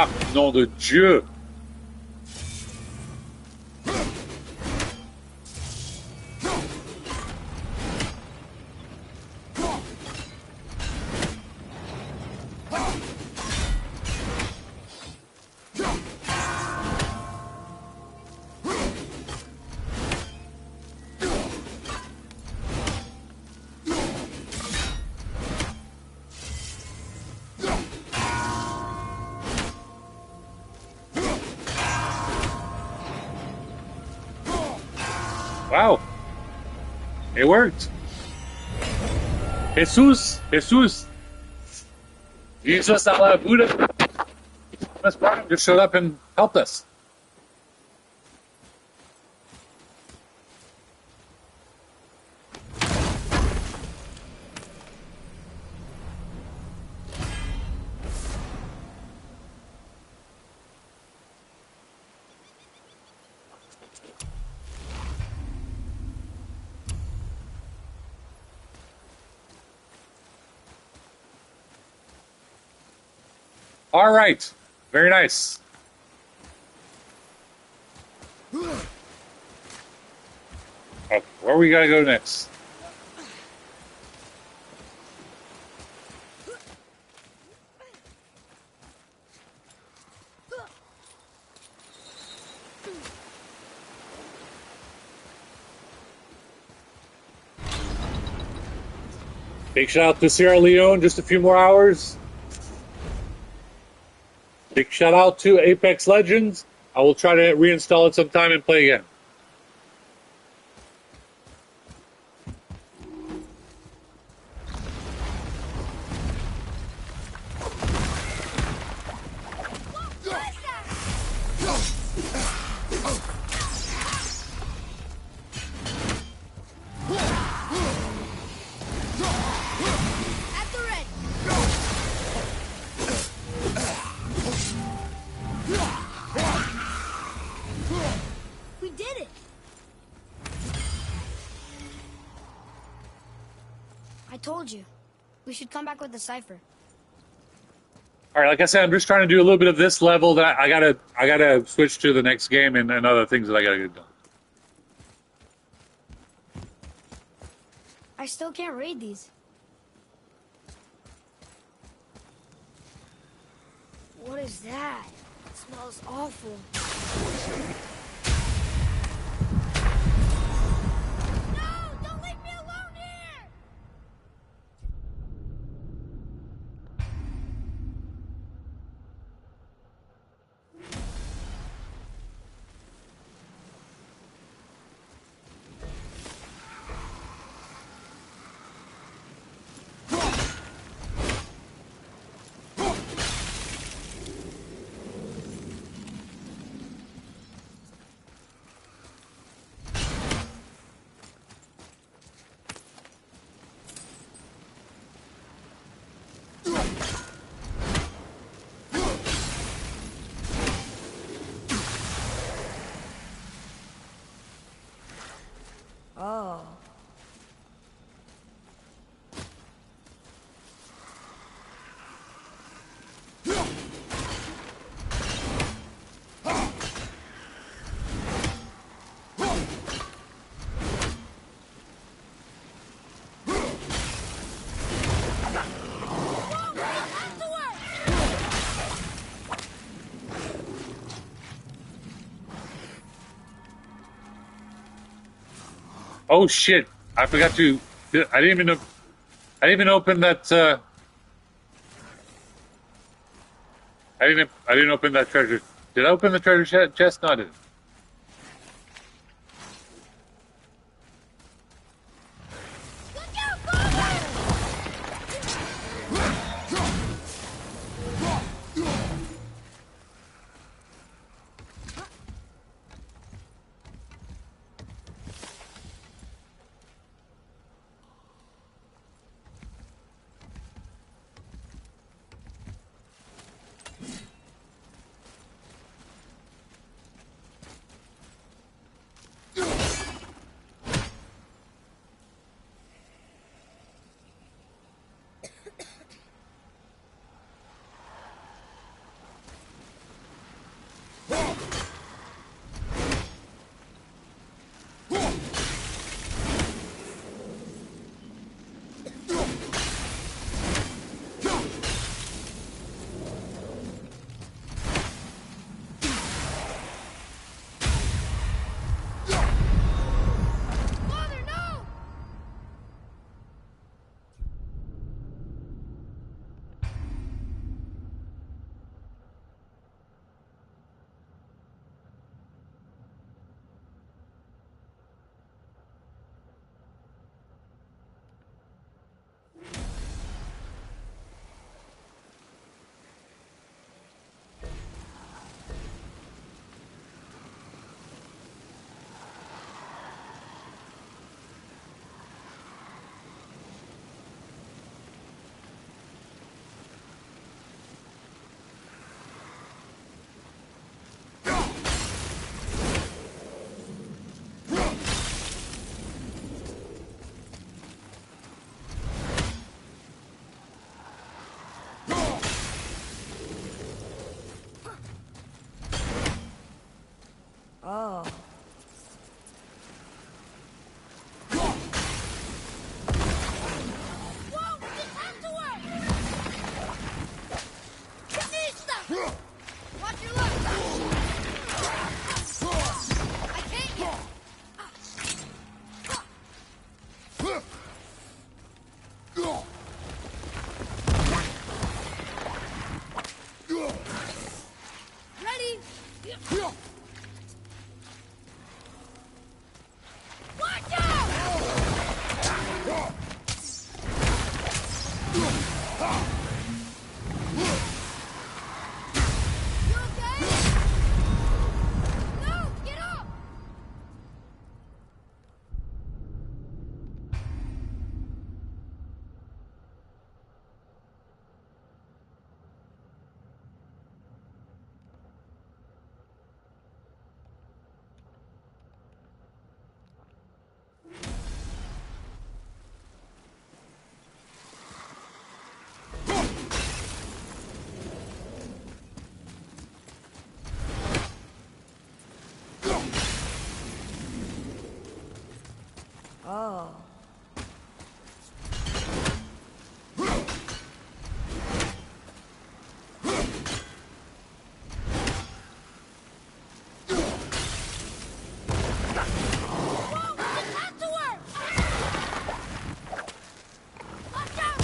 Ah, nom de Dieu! Wow, it worked. Jesus, Jesus, Allah, Buddha, just showed up and helped us. All right, very nice. Okay, where we gotta go next? Big shout out to Sierra Leone, just a few more hours. Big shout out to Apex Legends. I will try to reinstall it sometime and play again. At the ready. We did it. I told you. We should come back with the cipher. All right, like I said, I'm just trying to do a little bit of this level. That I gotta switch to the next game and other things that I gotta get done. I still can't read these. What is that? It smells awful. No! Don't leave me alone here! Oh. Oh shit! I forgot to. I didn't even open that. I didn't open that treasure. Did I open the treasure chest? No, I didn't. Oh. Whoa! This has to work! Give me stuff! Watch your luck! I can't yet! Ready? Watch out! You okay? No! Get up! Oh. Whoa! This has to work! Watch out!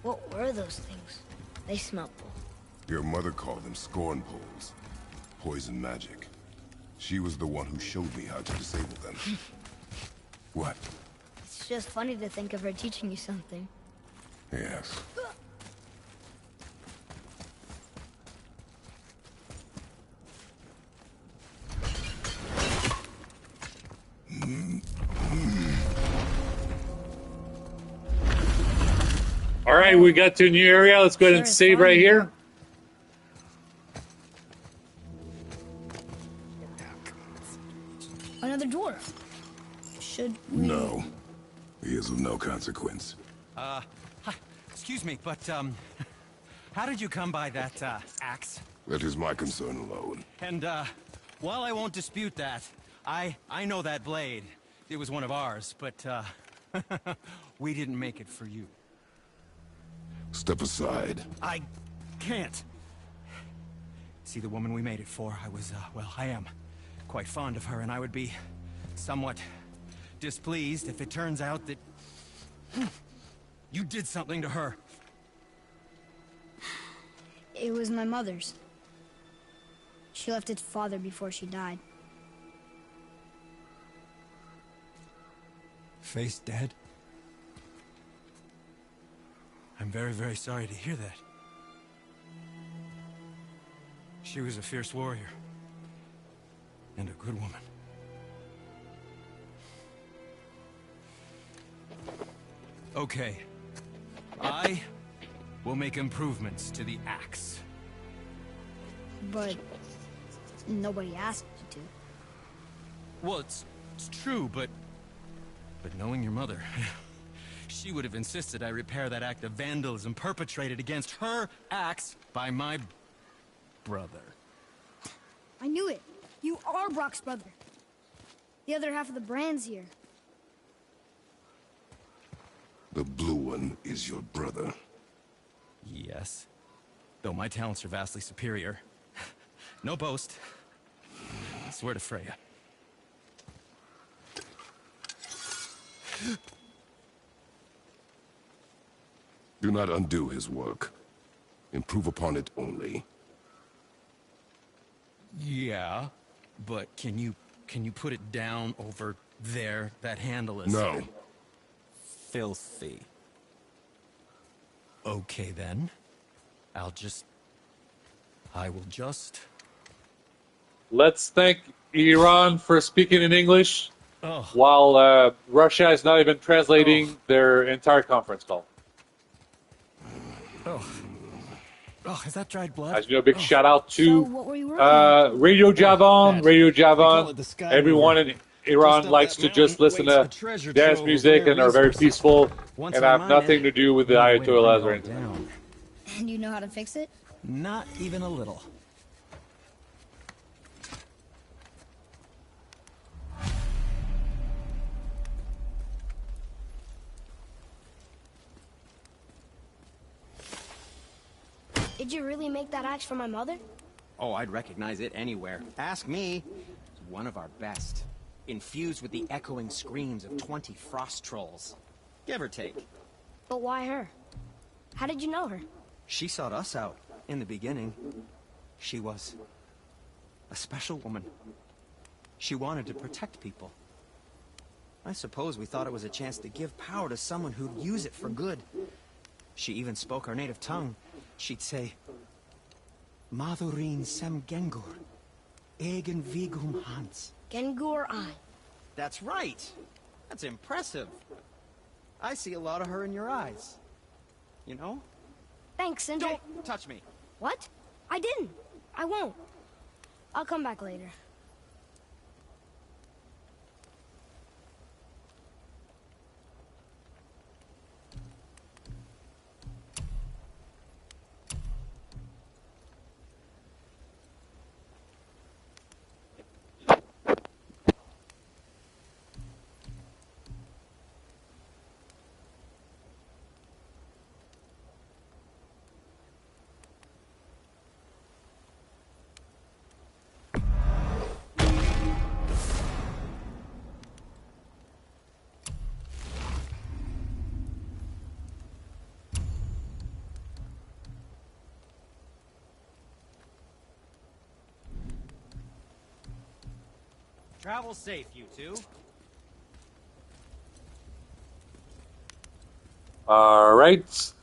What were those things? They smell. Your mother called them scorn poles. Poison magic. She was the one who showed me how to disable them. What? It's just funny to think of her teaching you something. Yes. All right, we got to a new area. Let's go ahead and Sure, save fine. right here. Another dwarf. Should we... No. He is of no consequence. Hi, excuse me, but, how did you come by that, axe? That is my concern alone. And, while I won't dispute that, I know that blade. It was one of ours, but, we didn't make it for you. Step aside. I can't. See, the woman we made it for, I was, well, I am quite fond of her, and I would be somewhat displeased if it turns out that you did something to her. It was my mother's. She left its father before she died. Face dead? I'm very, very sorry to hear that. She was a fierce warrior. And a good woman. Okay. I will make improvements to the axe. But nobody asked you to. Well, it's true, but knowing your mother, she would have insisted I repair that act of vandalism perpetrated against her axe by my brother. I knew it. You are Brock's brother. The other half of the brand's here. The blue one is your brother. Yes. Though my talents are vastly superior. No boast. I swear to Freya. Do not undo his work. Improve upon it only. Yeah, but can you put it down over there? That handle is No. filthy. Okay then. I will just Let's thank Iran for speaking in English, Oh. while Russia is not even translating their entire conference call. Oh. Oh, is that dried blood? As you know, big shout out So, to what were you working on? Radio Javan. that. Radio They call Javan. it the Sky Everyone Mover. in Iran Just up likes that to just mountain listen waits to a treasure dance trove of music rare and are very resources. peaceful Once and I have mine nothing it, to do with the I know a way to bring it Ayatollahs all or anything. down. And you know how to fix it? Not even a little. Did you really make that axe for my mother? Oh, I'd recognize it anywhere. Ask me. It's one of our best. Infused with the echoing screams of 20 frost trolls. Give or take. But why her? How did you know her? She sought us out in the beginning. She was a special woman. She wanted to protect people. I suppose we thought it was a chance to give power to someone who'd use it for good. She even spoke our native tongue. She'd say, Madurin sem Gengur, egen vigum Hans. Gengur I. That's right. That's impressive. I see a lot of her in your eyes. You know? Thanks, Sindri. Don't touch me. What? I didn't. I won't. I'll come back later. Travel safe, you two. All right.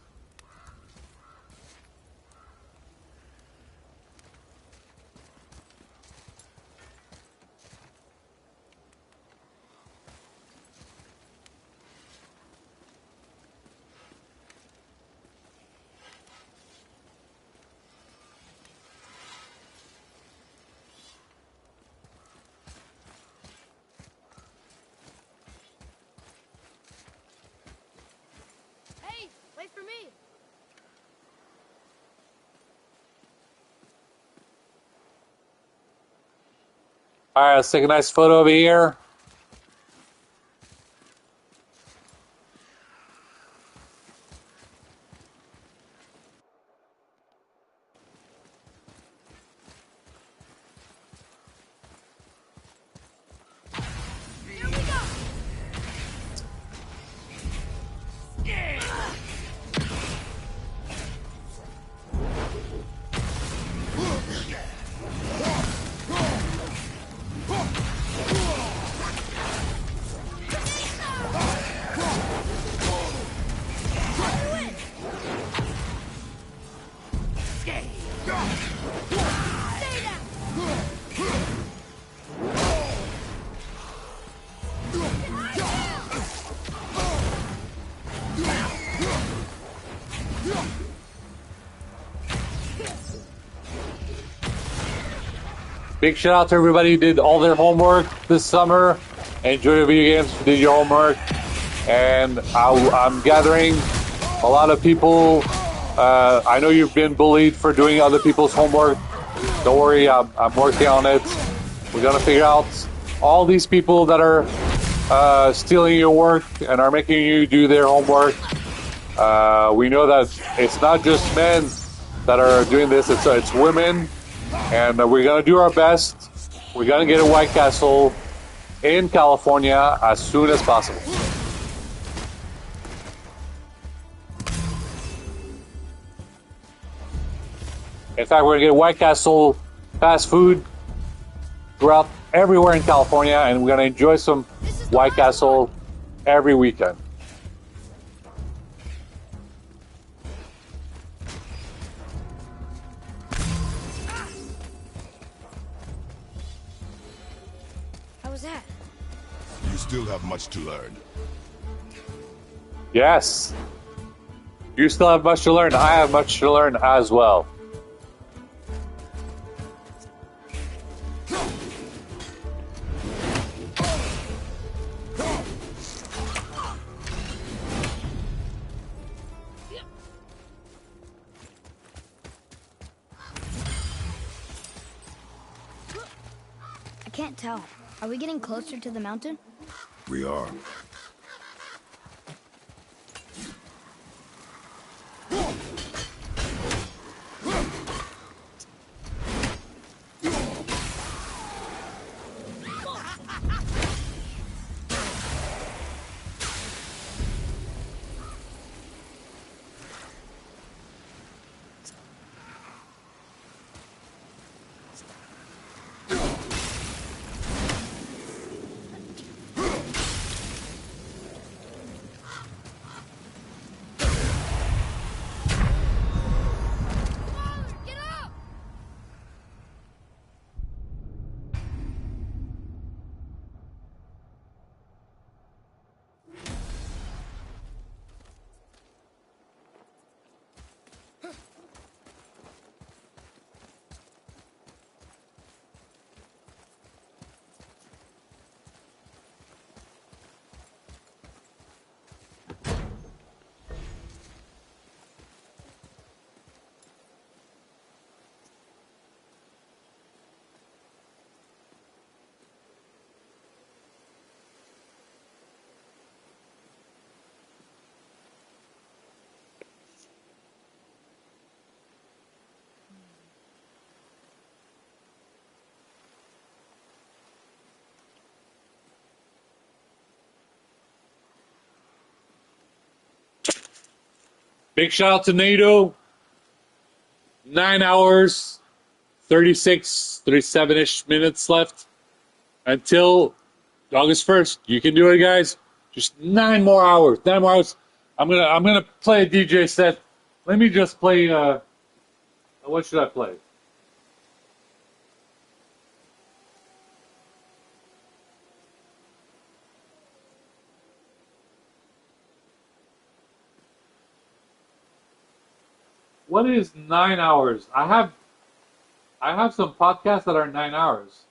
Hey, wait for me. All right, let's take a nice photo over here. Here we go. Stay down. Big shout out to everybody who did all their homework this summer. Enjoy your video games, did your homework. And I'm gathering a lot of people. I know you've been bullied for doing other people's homework. Don't worry, I'm working on it. We're going to figure out all these people that are stealing your work and are making you do their homework. We know that it's not just men that are doing this, it's women. And we're going to do our best. We're going to get a White Castle in California as soon as possible. In fact, we're going to get White Castle fast food throughout everywhere in California, and we're going to enjoy some White Castle every weekend. was that? You still have much to learn. Yes. You still have much to learn. I have much to learn as well. I can't tell. Are we getting closer to the mountain? We are. Big shout out to NATO. 9 hours, 36, 37-ish minutes left until August 1st. You can do it, guys. Just 9 more hours. 9 more hours. I'm gonna play a DJ set. Let me just play. What should I play? What is 9 hours? I have some podcasts that are 9 hours.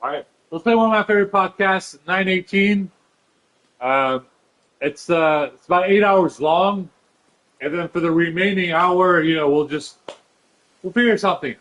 All right, let's play one of my favorite podcasts, 918. It's about 8 hours long, and then for the remaining hour, we'll figure something.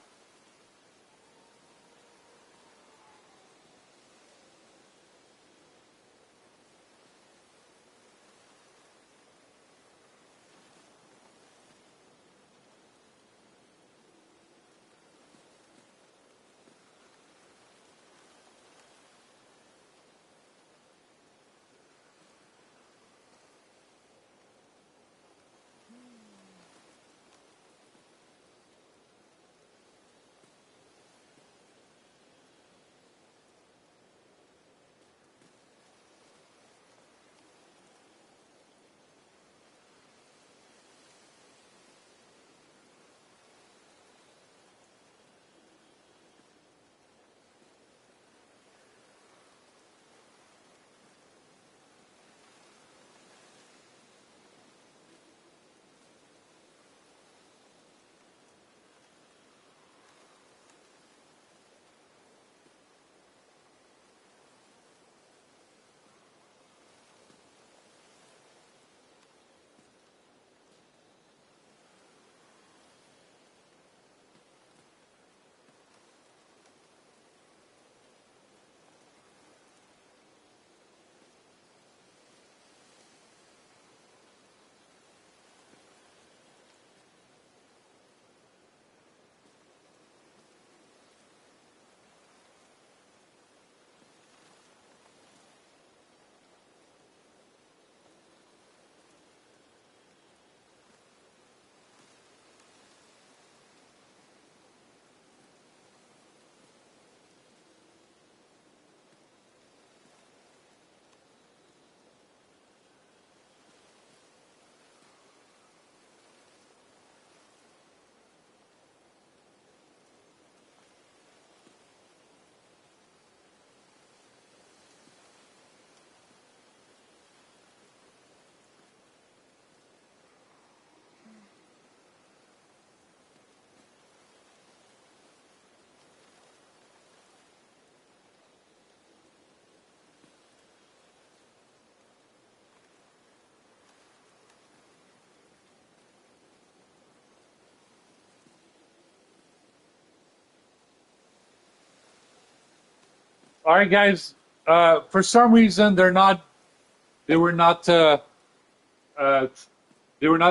All right, guys. For some reason, they were not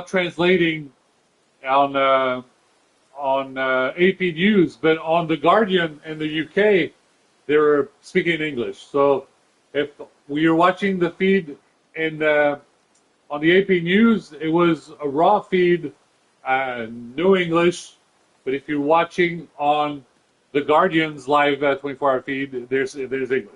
translating on AP News, but on the Guardian in the UK, they were speaking English. So if you're watching the feed in on the AP News, it was a raw feed, no English. But if you're watching on the Guardian's live 24-hour feed, there's English.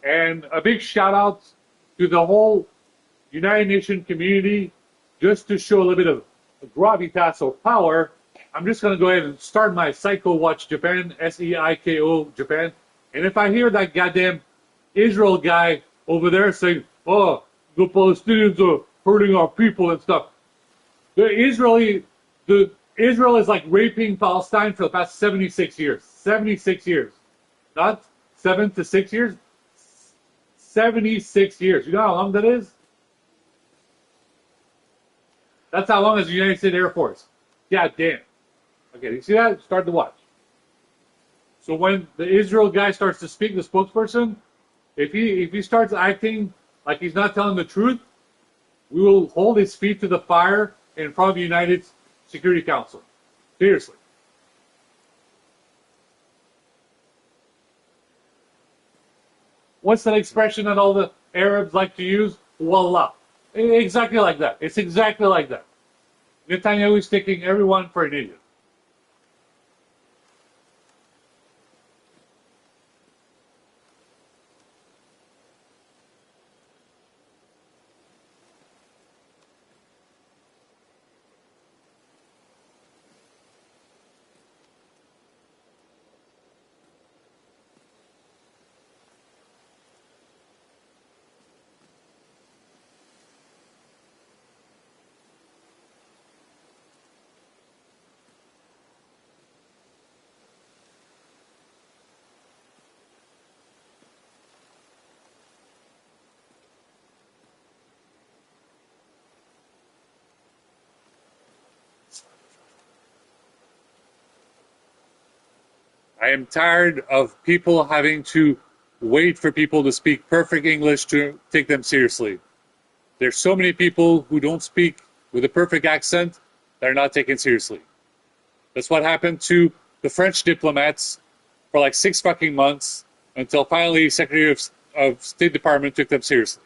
And a big shout out to the whole United Nations community, just to show a little bit of gravitas or power. I'm just going to go ahead and start my Psycho Watch Japan, SEIKO Japan. And if I hear that goddamn Israel guy over there saying, oh, the Palestinians are hurting our people and stuff. Israel is like raping Palestine for the past 76 years. 76 years. Not 7 to 6 years. 76 years. You know how long that is? That's how long as the United States Air Force. God damn. Okay, you see that? Start to watch. So when the Israel guy starts to speak, the spokesperson, if he starts acting like he's not telling the truth, we will hold his feet to the fire in front of the United Security Council. Seriously. What's that expression that all the Arabs like to use? Wallah. Exactly like that. It's exactly like that. Netanyahu is taking everyone for an idiot. I am tired of people having to wait for people to speak perfect English to take them seriously. There's so many people who don't speak with a perfect accent that are not taken seriously. That's what happened to the French diplomats for like 6 fucking months until finally Secretary of State Department took them seriously.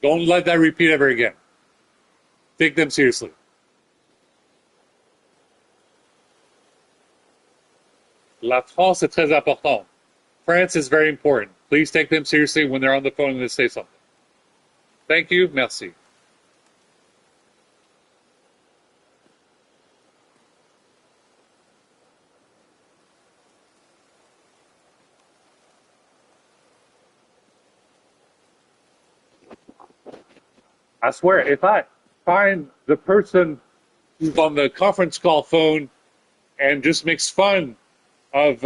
Don't let that repeat ever again. Take them seriously. La France est très important. France is very important. Please take them seriously when they're on the phone and they say something. Thank you. Merci. I swear, if I find the person who's on the conference call phone and just makes fun of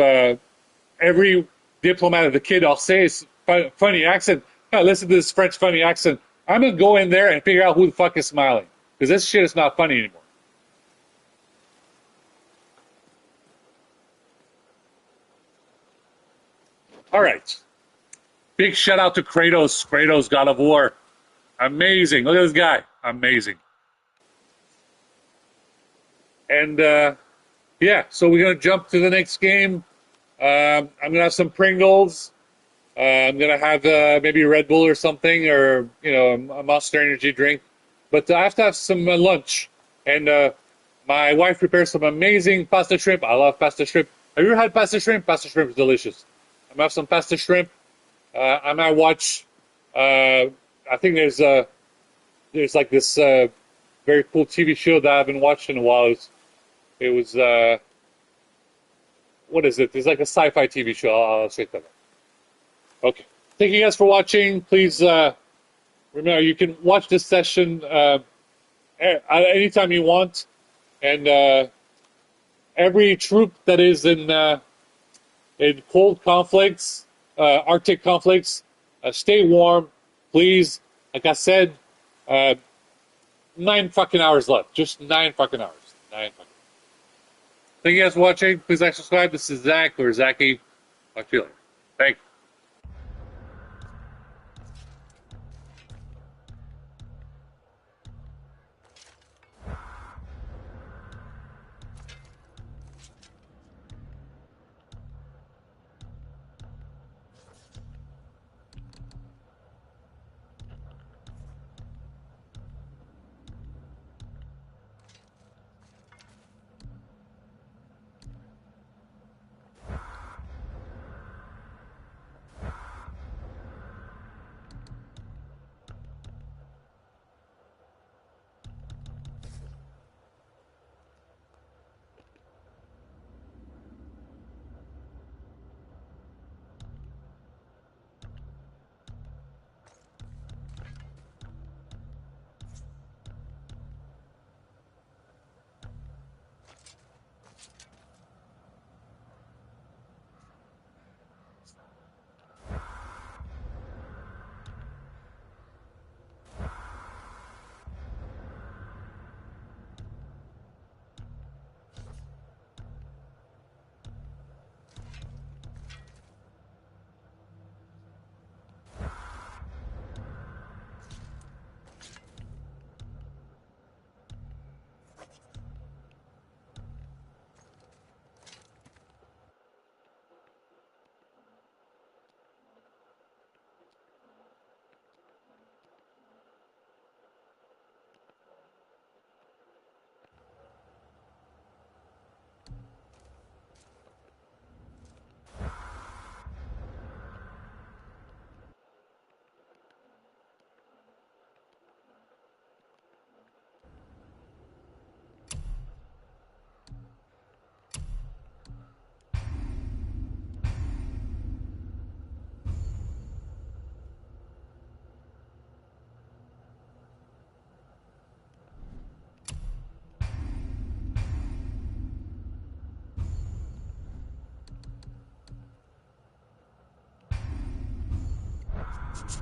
every diplomat of the Quai d'Orsay's funny accent, listen to this French funny accent, I'm going to go in there and figure out who the fuck is smiling. Because this shit is not funny anymore. All right. Big shout out to Kratos. Kratos, God of War. Amazing. Look at this guy. Amazing. And, yeah, so we're going to jump to the next game. I'm going to have some Pringles. I'm going to have maybe a Red Bull or something, or, a Monster Energy drink. But I have to have some lunch. And my wife prepares some amazing pasta shrimp. I love pasta shrimp. Have you ever had pasta shrimp? Pasta shrimp is delicious. I'm going to have some pasta shrimp. I might watch, I think there's like this very cool TV show that I haven't watched in a while. It was what is it? It's like a sci-fi TV show. I'll check that out. Okay. Thank you guys for watching. Please remember, you can watch this session anytime you want. And every troop that is in cold conflicts, Arctic conflicts. Stay warm, please. Like I said, 9 fucking hours left. Just 9 fucking hours. 9 fucking. Thank you guys for watching. Please like, subscribe. This is Zach or Zachy. Talk to you later. Thank you.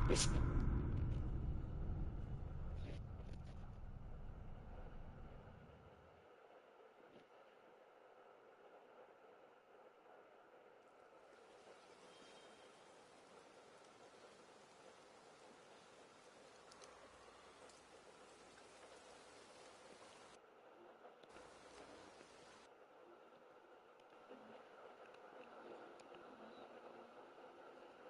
Thank you.